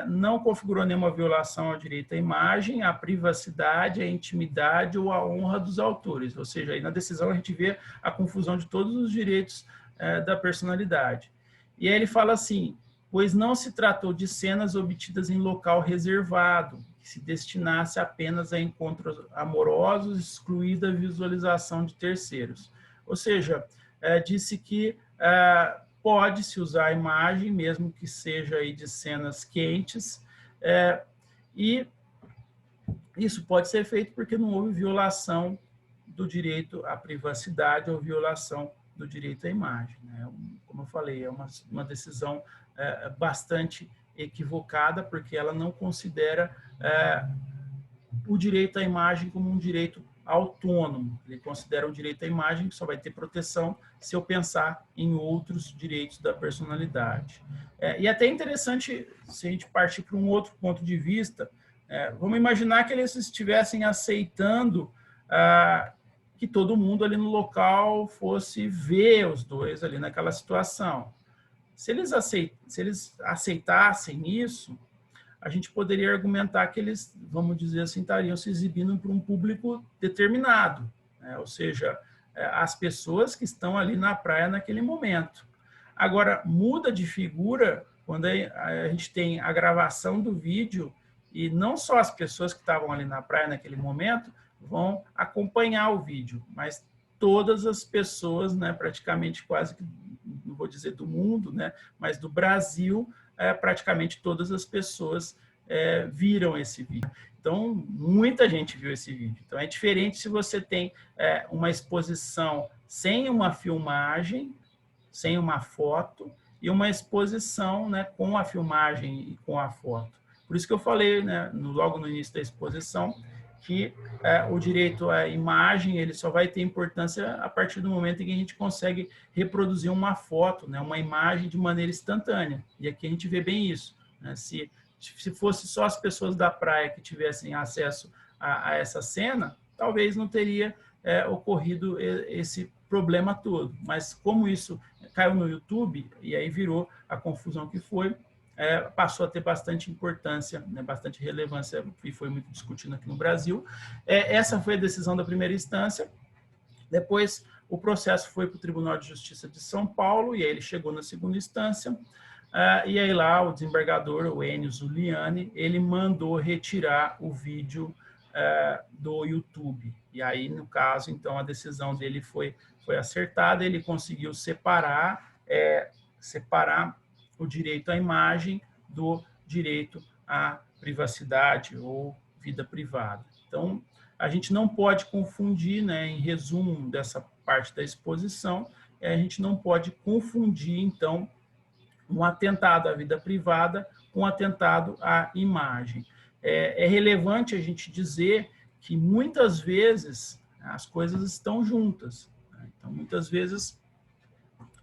S1: não configurou nenhuma violação ao direito à imagem, à privacidade, à intimidade ou à honra dos autores. Ou seja, aí na decisão a gente vê a confusão de todos os direitos da personalidade. E aí ele fala assim, pois não se tratou de cenas obtidas em local reservado, que se destinasse apenas a encontros amorosos, excluída a visualização de terceiros. Ou seja, disse que pode-se usar a imagem, mesmo que seja aí de cenas quentes, e isso pode ser feito porque não houve violação do direito à privacidade ou violação do direito à imagem. Como eu falei, é uma decisão bastante equivocada, porque ela não considera o direito à imagem como um direito autônomo. Ele considera um direito à imagem que só vai ter proteção se eu pensar em outros direitos da personalidade. E até interessante, se a gente partir para um outro ponto de vista, vamos imaginar que eles estivessem aceitando que todo mundo ali no local fosse ver os dois ali naquela situação. Se eles aceitassem isso, a gente poderia argumentar que eles, vamos dizer assim, estariam se exibindo para um público determinado, ou seja, as pessoas que estão ali na praia naquele momento. Agora, muda de figura quando a gente tem a gravação do vídeo e não só as pessoas que estavam ali na praia naquele momento vão acompanhar o vídeo, mas todas as pessoas, praticamente quase que, não vou dizer do mundo, mas do Brasil, praticamente todas as pessoas viram esse vídeo. Então, muita gente viu esse vídeo. Então, é diferente se você tem uma exposição sem uma filmagem, sem uma foto, e uma exposição com a filmagem e com a foto. Por isso que eu falei, logo no início da exposição, que o direito à imagem ele só vai ter importância a partir do momento em que a gente consegue reproduzir uma foto, uma imagem de maneira instantânea. E aqui a gente vê bem isso. Se fosse só as pessoas da praia que tivessem acesso a essa cena, talvez não teria ocorrido esse problema todo. Mas como isso caiu no YouTube, e aí virou a confusão que foi, passou a ter bastante importância, bastante relevância, e foi muito discutido aqui no Brasil. Essa foi a decisão da primeira instância. Depois, o processo foi para o Tribunal de Justiça de São Paulo, e aí ele chegou na segunda instância, e aí lá o desembargador, o Enio Zuliani, ele mandou retirar o vídeo do YouTube. E aí, no caso, então, a decisão dele foi acertada, ele conseguiu separar o direito à imagem do direito à privacidade ou vida privada. Então, a gente não pode confundir, em resumo dessa parte da exposição, a gente não pode confundir, então, um atentado à vida privada com um atentado à imagem. É relevante a gente dizer que, muitas vezes, as coisas estão juntas. Então, muitas vezes,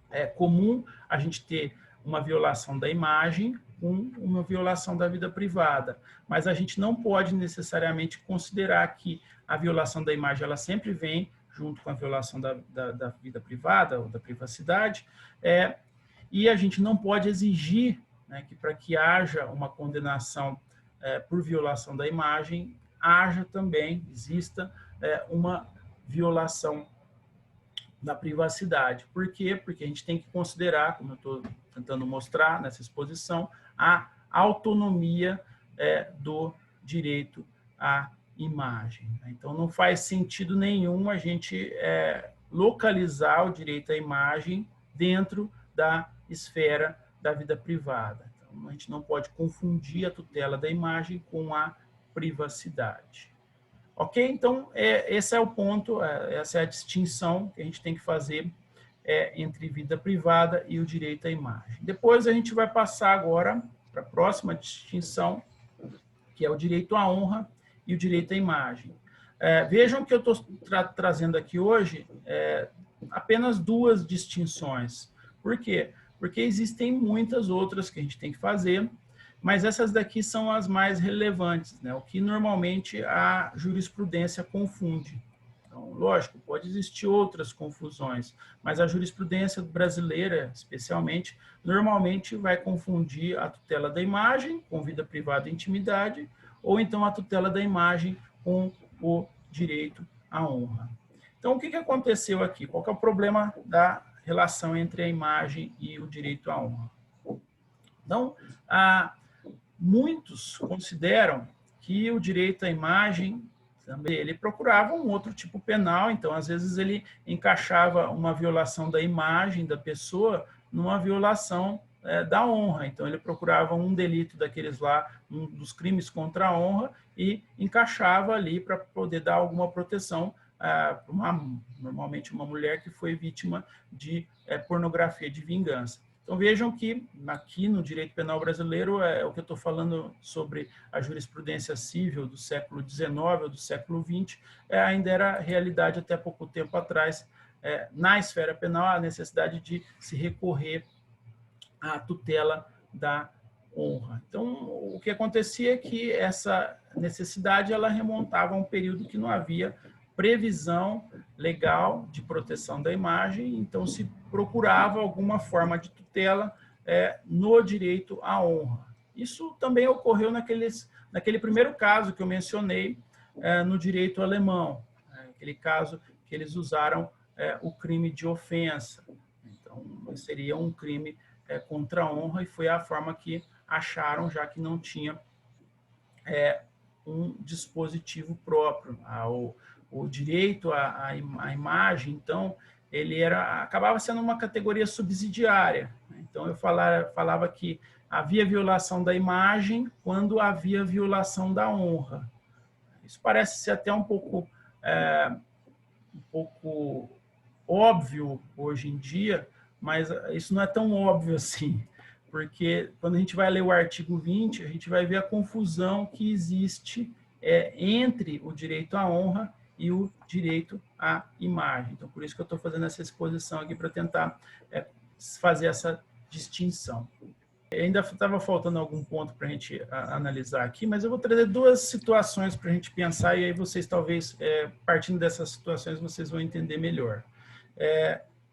S1: é comum a gente ter uma violação da imagem com uma violação da vida privada. Mas a gente não pode necessariamente considerar que a violação da imagem ela sempre vem junto com a violação da vida privada ou da privacidade, e a gente não pode exigir, né, que para que haja uma condenação por violação da imagem, exista uma violação da privacidade. Por quê? Porque a gente tem que considerar, como eu estou tentando mostrar nessa exposição, a autonomia do direito à imagem. Então, não faz sentido nenhum a gente localizar o direito à imagem dentro da esfera da vida privada. Então, a gente não pode confundir a tutela da imagem com a privacidade. Ok? Então, esse é o ponto, essa é a distinção que a gente tem que fazer entre vida privada e o direito à imagem. Depois a gente vai passar agora para a próxima distinção, que é o direito à honra e o direito à imagem. Vejam que eu estou trazendo aqui hoje apenas duas distinções. Por quê? Porque existem muitas outras que a gente tem que fazer, mas essas daqui são as mais relevantes, né? O que normalmente a jurisprudência confunde. Então, lógico, pode existir outras confusões, mas a jurisprudência brasileira, especialmente, normalmente vai confundir a tutela da imagem com vida privada e intimidade, ou então a tutela da imagem com o direito à honra. Então, o que aconteceu aqui? Qual que é o problema da relação entre a imagem e o direito à honra? Então, muitos consideram que o direito à imagem também ele procurava um outro tipo penal, então às vezes ele encaixava uma violação da imagem da pessoa numa violação da honra. Então ele procurava um delito daqueles lá, um dos crimes contra a honra, e encaixava ali para poder dar alguma proteção para normalmente uma mulher que foi vítima de pornografia de vingança. Então, vejam que aqui no direito penal brasileiro, o que eu estou falando sobre a jurisprudência civil do século XIX ou do século XX, ainda era realidade até pouco tempo atrás, na esfera penal, a necessidade de se recorrer à tutela da honra. Então, o que acontecia é que essa necessidade ela remontava a um período que não havia previsão legal de proteção da imagem, então se procurava alguma forma de tutela no direito à honra. Isso também ocorreu naquele primeiro caso que eu mencionei no direito alemão, aquele caso que eles usaram o crime de ofensa. Então, seria um crime contra a honra e foi a forma que acharam, já que não tinha um dispositivo próprio. O direito à imagem, então, ele acabava sendo uma categoria subsidiária. Então, eu falava que havia violação da imagem quando havia violação da honra. Isso parece ser até um pouco óbvio hoje em dia, mas isso não é tão óbvio assim, porque quando a gente vai ler o artigo 20, a gente vai ver a confusão que existe entre o direito à honra e o direito à imagem. Então, por isso que eu estou fazendo essa exposição aqui, para tentar fazer essa distinção. Ainda estava faltando algum ponto para a gente analisar aqui, mas eu vou trazer duas situações para a gente pensar, e aí vocês talvez, partindo dessas situações, vocês vão entender melhor.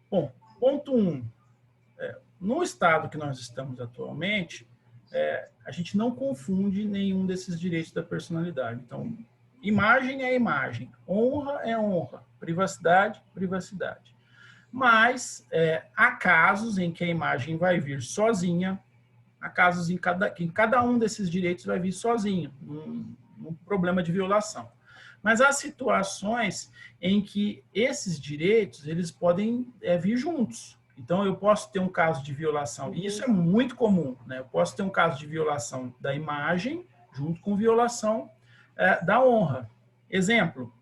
S1: Bom, ponto 1. No estado que nós estamos atualmente, a gente não confunde nenhum desses direitos da personalidade. Então, imagem é imagem, honra é honra, privacidade, privacidade. Mas há casos em que a imagem vai vir sozinha, há casos em que cada um desses direitos vai vir sozinho, num problema de violação. Mas há situações em que esses direitos eles podem vir juntos. Então, eu posso ter um caso de violação, e isso é muito comum, né? Eu posso ter um caso de violação da imagem junto com violação da honra. Exemplo,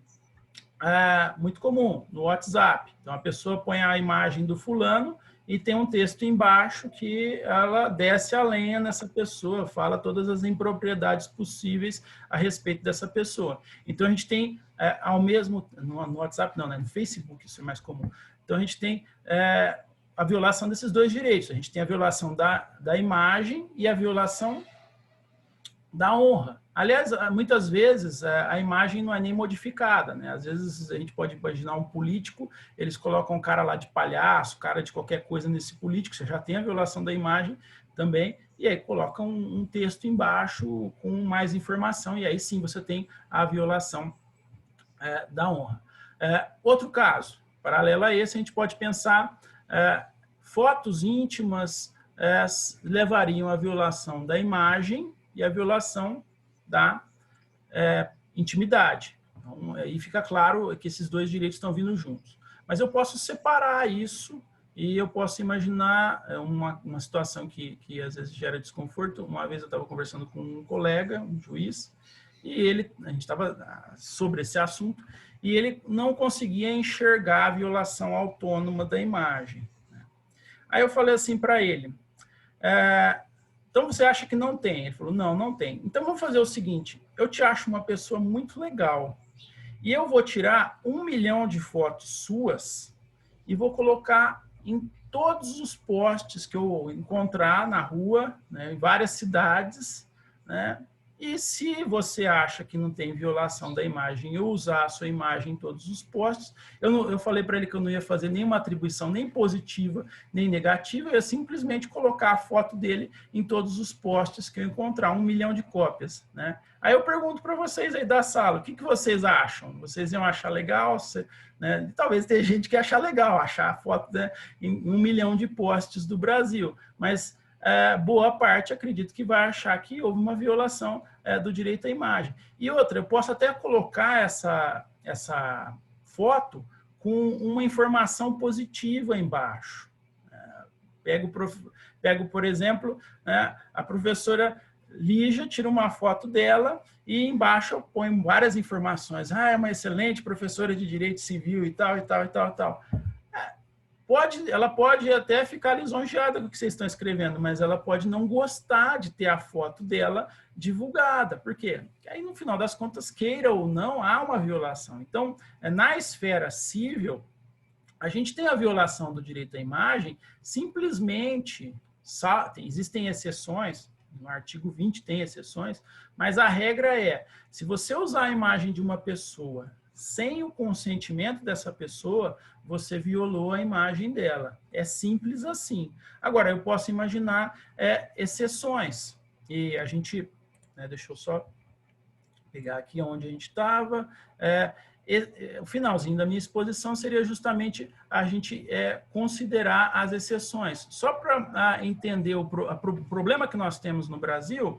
S1: muito comum, no WhatsApp. Então, a pessoa põe a imagem do fulano e tem um texto embaixo que ela desce a lenha nessa pessoa, fala todas as impropriedades possíveis a respeito dessa pessoa. Então, a gente tem, no WhatsApp não, né? No Facebook isso é mais comum. Então, a gente tem a violação desses dois direitos. A gente tem a violação da imagem e a violação da honra. Aliás, muitas vezes a imagem não é nem modificada, né? Às vezes a gente pode imaginar um político, eles colocam um cara lá de palhaço, cara de qualquer coisa nesse político, você já tem a violação da imagem também, e aí colocam um texto embaixo com mais informação, e aí sim você tem a violação da honra. Outro caso, paralelo a esse, a gente pode pensar fotos íntimas levariam à violação da imagem e à violação da intimidade. Então, aí fica claro que esses dois direitos estão vindo juntos. Mas eu posso separar isso e eu posso imaginar uma situação que às vezes gera desconforto. Uma vez eu estava conversando com um colega, um juiz, e a gente estava sobre esse assunto, e ele não conseguia enxergar a violação autônoma da imagem. Aí eu falei assim para ele, então você acha que não tem? Ele falou, não, não tem. Então vamos fazer o seguinte, eu te acho uma pessoa muito legal, e eu vou tirar 1 milhão de fotos suas e vou colocar em todos os postes que eu encontrar na rua, né, em várias cidades, né? E se você acha que não tem violação da imagem, eu usar a sua imagem em todos os postos, eu falei para ele que eu não ia fazer nenhuma atribuição, nem positiva, nem negativa, eu ia simplesmente colocar a foto dele em todos os postes que eu encontrar, 1 milhão de cópias, né? Aí eu pergunto para vocês aí da sala, o que vocês acham? Vocês iam achar legal? Né? Talvez tenha gente que achar legal, achar a foto, né, em 1 milhão de postes do Brasil, mas boa parte acredito que vai achar que houve uma violação do direito à imagem. E outra, eu posso até colocar essa foto com uma informação positiva embaixo. Pego, por exemplo, né, a professora Lígia, tira uma foto dela e embaixo eu ponho várias informações. É uma excelente professora de direito civil e tal, e tal, e tal, e tal. Ela pode até ficar lisonjeada com o que vocês estão escrevendo, mas ela pode não gostar de ter a foto dela divulgada. Por quê? Porque aí, no final das contas, queira ou não, há uma violação. Então, na esfera civil, a gente tem a violação do direito à imagem, simplesmente, existem exceções, no artigo 20 tem exceções, mas a regra é, se você usar a imagem de uma pessoa sem o consentimento dessa pessoa, você violou a imagem dela. É simples assim. Agora, eu posso imaginar exceções. E a gente, deixa eu só pegar aqui onde a gente estava. O finalzinho da minha exposição seria justamente a gente considerar as exceções. Só para entender o problema que nós temos no Brasil,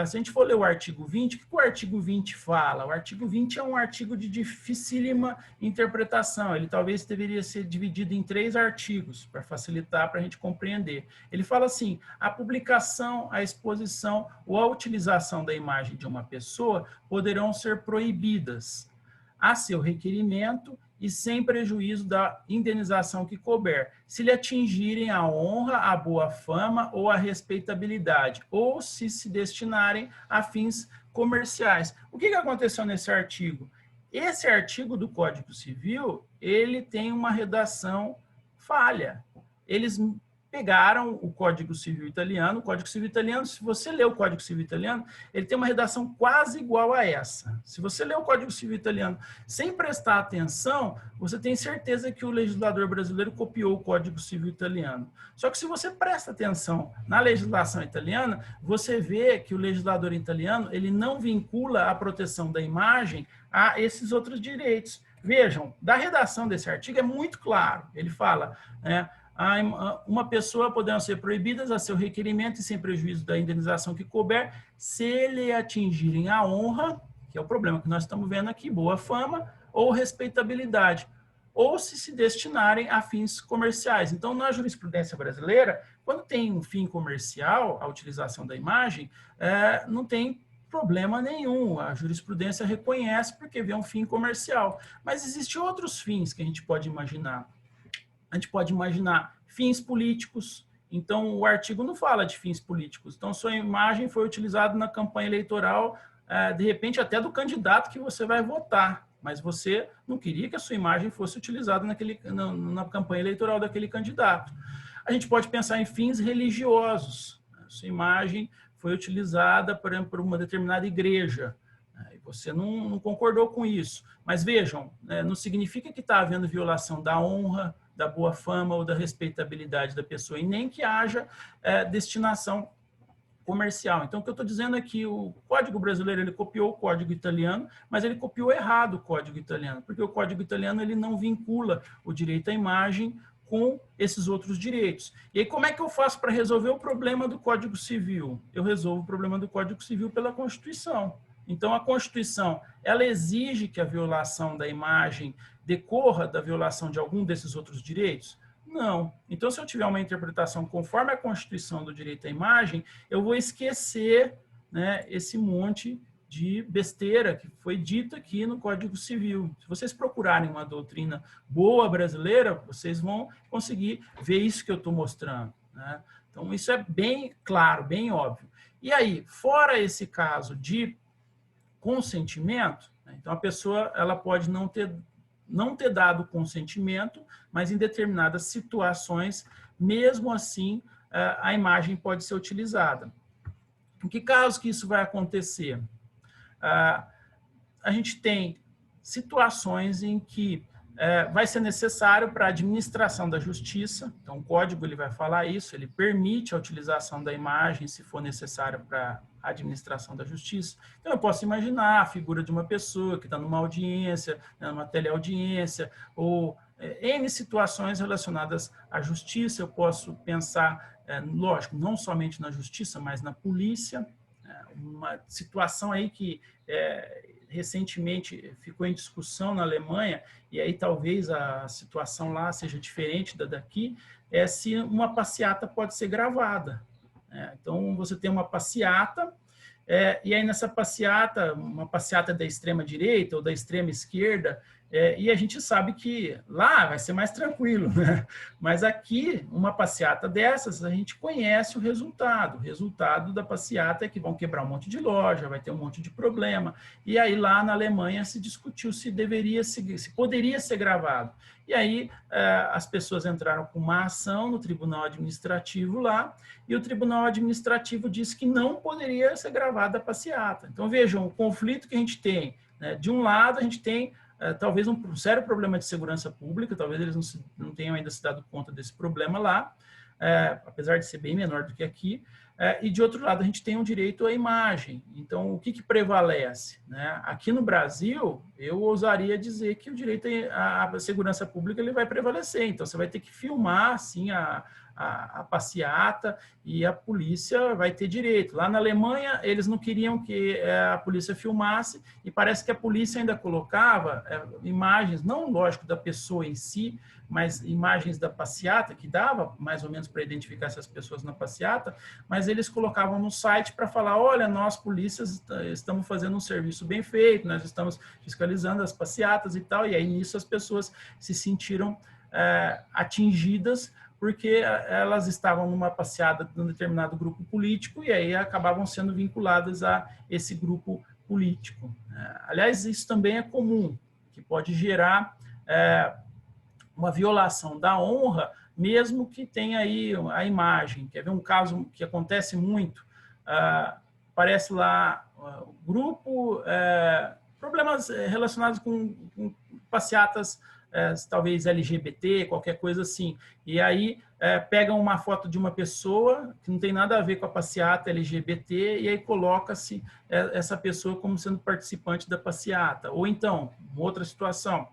S1: se a gente for ler o artigo 20, o que o artigo 20 fala? O artigo 20 é um artigo de dificílima interpretação. Ele talvez deveria ser dividido em 3 artigos, para facilitar para a gente compreender. Ele fala assim, a publicação, a exposição ou a utilização da imagem de uma pessoa poderão ser proibidas a seu requerimento e sem prejuízo da indenização que couber, se lhe atingirem a honra, a boa fama ou a respeitabilidade, ou se destinarem a fins comerciais. O que aconteceu nesse artigo? Esse artigo do Código Civil, ele tem uma redação falha. Eles pegaram o Código Civil italiano. O Código Civil italiano, se você ler o Código Civil italiano, ele tem uma redação quase igual a essa. Se você ler o Código Civil italiano sem prestar atenção, você tem certeza que o legislador brasileiro copiou o Código Civil italiano. Só que se você presta atenção na legislação italiana, você vê que o legislador italiano, ele não vincula a proteção da imagem a esses outros direitos. Vejam, da redação desse artigo é muito claro. Ele fala, uma pessoa poderão ser proibidas a seu requerimento e sem prejuízo da indenização que couber, se lhe atingirem a honra, que é o problema que nós estamos vendo aqui, boa fama, ou respeitabilidade, ou se destinarem a fins comerciais. Então, na jurisprudência brasileira, quando tem um fim comercial, a utilização da imagem, não tem problema nenhum, a jurisprudência reconhece porque vê um fim comercial. Mas existem outros fins que a gente pode imaginar. A gente pode imaginar fins políticos. Então, o artigo não fala de fins políticos. Então, sua imagem foi utilizada na campanha eleitoral, de repente, até do candidato que você vai votar. Mas você não queria que a sua imagem fosse utilizada na campanha eleitoral daquele candidato. A gente pode pensar em fins religiosos. Sua imagem foi utilizada por uma determinada igreja, e você não concordou com isso. Mas vejam, não significa que está havendo violação da honra, da boa fama ou da respeitabilidade da pessoa, e nem que haja destinação comercial. Então, o que eu estou dizendo é que o Código brasileiro ele copiou o Código italiano, mas ele copiou errado o Código italiano, porque o Código italiano ele não vincula o direito à imagem com esses outros direitos. E aí, como é que eu faço para resolver o problema do Código Civil? Eu resolvo o problema do Código Civil pela Constituição. Então, a Constituição, ela exige que a violação da imagem decorra da violação de algum desses outros direitos? Não. Então, se eu tiver uma interpretação conforme a Constituição do direito à imagem, eu vou esquecer, né, esse monte de besteira que foi dita aqui no Código Civil. Se vocês procurarem uma doutrina boa brasileira, vocês vão conseguir ver isso que eu estou mostrando, né? Então, isso é bem claro, bem óbvio. E aí, fora esse caso de consentimento, né, então a pessoa ela pode não ter dado consentimento, mas em determinadas situações, mesmo assim, a imagem pode ser utilizada. Em que casos que isso vai acontecer? A gente tem situações em que vai ser necessário para a administração da justiça, então o código ele vai falar isso, ele permite a utilização da imagem se for necessário para a administração da justiça. Então eu posso imaginar a figura de uma pessoa que está numa audiência, numa teleaudiência, ou N situações relacionadas à justiça. Eu posso pensar, lógico, não somente na justiça, mas na polícia, uma situação aí que recentemente ficou em discussão na Alemanha, e aí talvez a situação lá seja diferente da daqui, é se uma passeata pode ser gravada. Então, você tem uma passeata, e aí nessa passeata, uma passeata da extrema-direita ou da extrema-esquerda, e a gente sabe que lá vai ser mais tranquilo, né? Mas aqui, uma passeata dessas, a gente conhece o resultado. O resultado da passeata é que vão quebrar um monte de loja, vai ter um monte de problema. E aí lá na Alemanha se discutiu se poderia ser gravado. E aí as pessoas entraram com uma ação no Tribunal Administrativo lá, e o Tribunal Administrativo disse que não poderia ser gravada a passeata. Então vejam o conflito que a gente tem, né? De um lado a gente tem talvez um sério problema de segurança pública, talvez eles não tenham ainda se dado conta desse problema lá, apesar de ser bem menor do que aqui, e de outro lado a gente tem um direito à imagem. Então, o que prevalece, né? Aqui no Brasil, eu ousaria dizer que o direito à segurança pública ele vai prevalecer, então você vai ter que filmar assim, a passeata, e a polícia vai ter direito. Lá na Alemanha, eles não queriam que a polícia filmasse, e parece que a polícia ainda colocava imagens, não lógico da pessoa em si, mas imagens da passeata, que dava mais ou menos para identificar essas pessoas na passeata, mas eles colocavam no site para falar, olha, nós polícias estamos fazendo um serviço bem feito, nós estamos fiscalizando as passeatas e tal, e aí nisso as pessoas se sentiram atingidas, porque elas estavam numa passeada de um determinado grupo político e aí acabavam sendo vinculadas a esse grupo político. Aliás, isso também é comum, que pode gerar uma violação da honra, mesmo que tenha aí a imagem. Quer ver um caso que acontece muito? Aparece lá o grupo, problemas relacionados com passeatas talvez LGBT, qualquer coisa assim. E aí pegam uma foto de uma pessoa que não tem nada a ver com a passeata LGBT e aí coloca-se essa pessoa como sendo participante da passeata. Ou então, uma outra situação,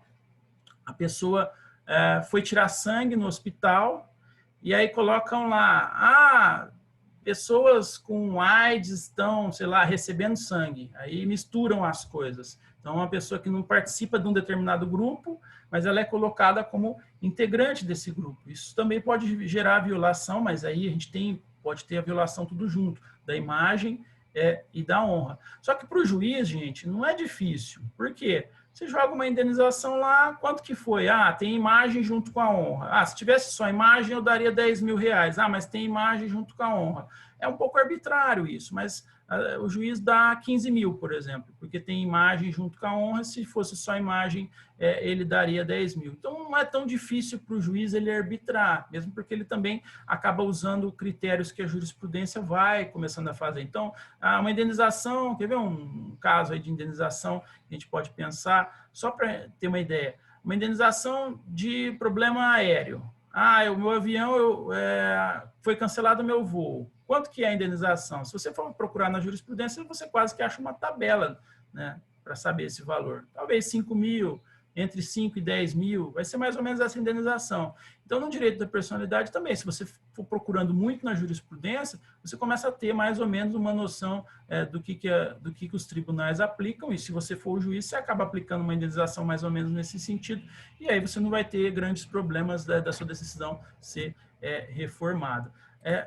S1: a pessoa foi tirar sangue no hospital e aí colocam lá, pessoas com AIDS estão, sei lá, recebendo sangue. Aí misturam as coisas. Então, uma pessoa que não participa de um determinado grupo, mas ela é colocada como integrante desse grupo. Isso também pode gerar violação, mas aí a gente pode ter a violação tudo junto, da imagem e da honra. Só que para o juiz, gente, não é difícil. Por quê? Você joga uma indenização lá, quanto que foi? Tem imagem junto com a honra. Se tivesse só imagem, eu daria R$10 mil. Mas tem imagem junto com a honra. É um pouco arbitrário isso, mas o juiz dá 15 mil, por exemplo, porque tem imagem junto com a honra. Se fosse só imagem, ele daria 10 mil. Então, não é tão difícil para o juiz ele arbitrar, mesmo porque ele também acaba usando critérios que a jurisprudência vai começando a fazer. Então, uma indenização, quer ver um caso aí de indenização que a gente pode pensar, só para ter uma ideia, uma indenização de problema aéreo. O meu avião foi cancelado o meu voo. Quanto que é a indenização? Se você for procurar na jurisprudência, você quase que acha uma tabela, né, para saber esse valor. Talvez 5 mil, entre 5 e 10 mil, vai ser mais ou menos essa indenização. Então, no direito da personalidade também, se você for procurando muito na jurisprudência, você começa a ter mais ou menos uma noção do que os tribunais aplicam, e se você for o juiz, você acaba aplicando uma indenização mais ou menos nesse sentido, e aí você não vai ter grandes problemas da sua decisão ser reformada.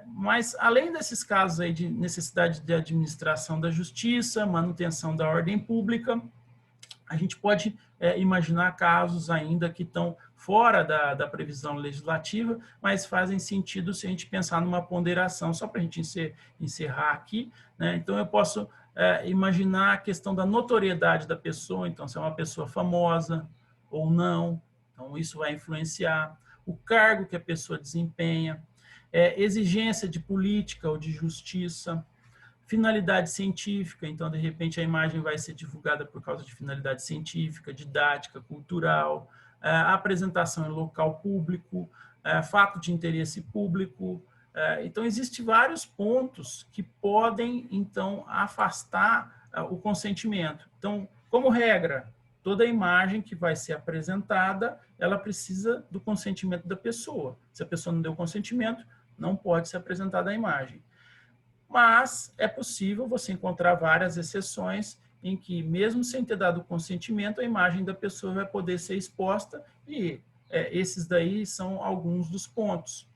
S1: Mas, além desses casos aí de necessidade de administração da justiça, manutenção da ordem pública, a gente pode imaginar casos ainda que estão fora da previsão legislativa, mas fazem sentido se a gente pensar numa ponderação, só para a gente encerrar aqui, né? Então, eu posso imaginar a questão da notoriedade da pessoa, então, se é uma pessoa famosa ou não, então isso vai influenciar o cargo que a pessoa desempenha, exigência de política ou de justiça, finalidade científica, então, de repente, a imagem vai ser divulgada por causa de finalidade científica, didática, cultural, apresentação em local público, fato de interesse público. Então, existem vários pontos que podem, então, afastar o consentimento. Então, como regra, toda imagem que vai ser apresentada, ela precisa do consentimento da pessoa. Se a pessoa não deu consentimento, não pode ser apresentada a imagem. Mas é possível você encontrar várias exceções em que, mesmo sem ter dado consentimento, a imagem da pessoa vai poder ser exposta, e esses daí são alguns dos pontos.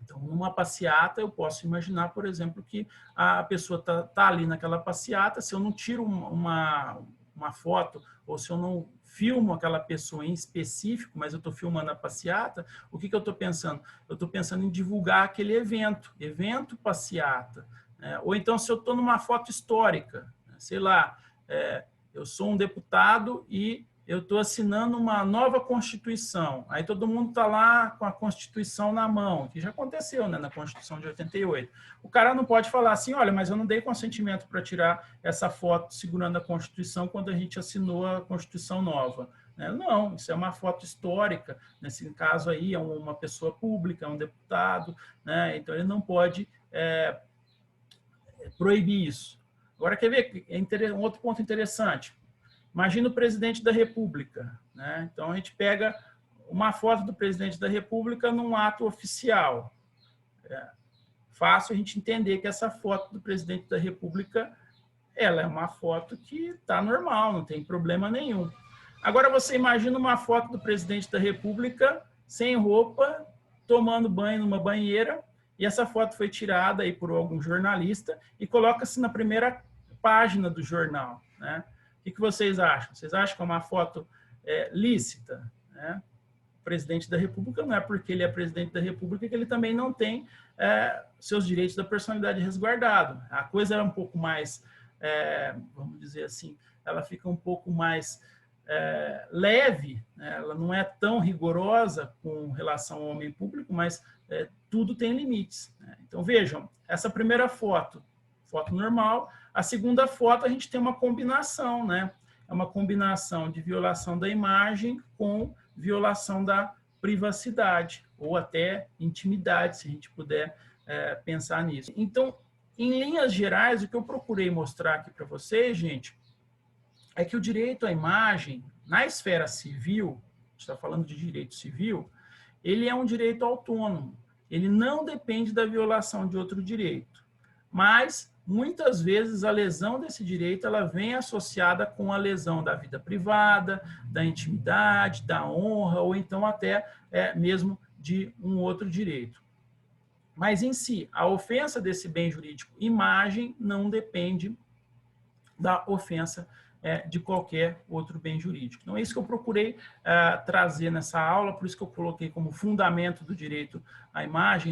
S1: Então, numa passeata, eu posso imaginar, por exemplo, que a pessoa tá ali naquela passeata, se eu não tiro uma foto, ou se eu não filmo aquela pessoa em específico, mas eu estou filmando a passeata, o que eu estou pensando? Eu estou pensando em divulgar aquele evento passeata. Ou então, se eu estou numa foto histórica, sei lá, eu sou um deputado e eu estou assinando uma nova Constituição. Aí todo mundo está lá com a Constituição na mão, que já aconteceu, né, na Constituição de 88. O cara não pode falar assim, olha, mas eu não dei consentimento para tirar essa foto segurando a Constituição quando a gente assinou a Constituição nova. Não, isso é uma foto histórica. Nesse caso aí, é uma pessoa pública, é um deputado, né? Então ele não pode proibir isso. Agora, quer ver um outro ponto interessante? Imagina o presidente da República, né? Então, a gente pega uma foto do presidente da República num ato oficial. Fácil a gente entender que essa foto do presidente da República, ela é uma foto que está normal, não tem problema nenhum. Agora, você imagina uma foto do presidente da República sem roupa, tomando banho numa banheira, e essa foto foi tirada aí por algum jornalista e coloca-se na primeira página do jornal, né? O que vocês acham? Vocês acham que é uma foto lícita? Né? O presidente da República não é porque ele é presidente da República que ele também não tem seus direitos da personalidade resguardados. A coisa é um pouco mais, vamos dizer assim, ela fica um pouco mais leve, né? Ela não é tão rigorosa com relação ao homem público, mas tudo tem limites, né? Então, vejam, essa primeira foto normal. A segunda foto, a gente tem uma combinação, né? É uma combinação de violação da imagem com violação da privacidade, ou até intimidade, se a gente puder pensar nisso. Então, em linhas gerais, o que eu procurei mostrar aqui para vocês, gente, é que o direito à imagem, na esfera civil, a gente está falando de direito civil, ele é um direito autônomo. Ele não depende da violação de outro direito. Mas, muitas vezes, a lesão desse direito ela vem associada com a lesão da vida privada, da intimidade, da honra, ou então até mesmo de um outro direito. Mas, em si, a ofensa desse bem jurídico imagem não depende da ofensa de qualquer outro bem jurídico. Então, é isso que eu procurei trazer nessa aula, por isso que eu coloquei como fundamento do direito à imagem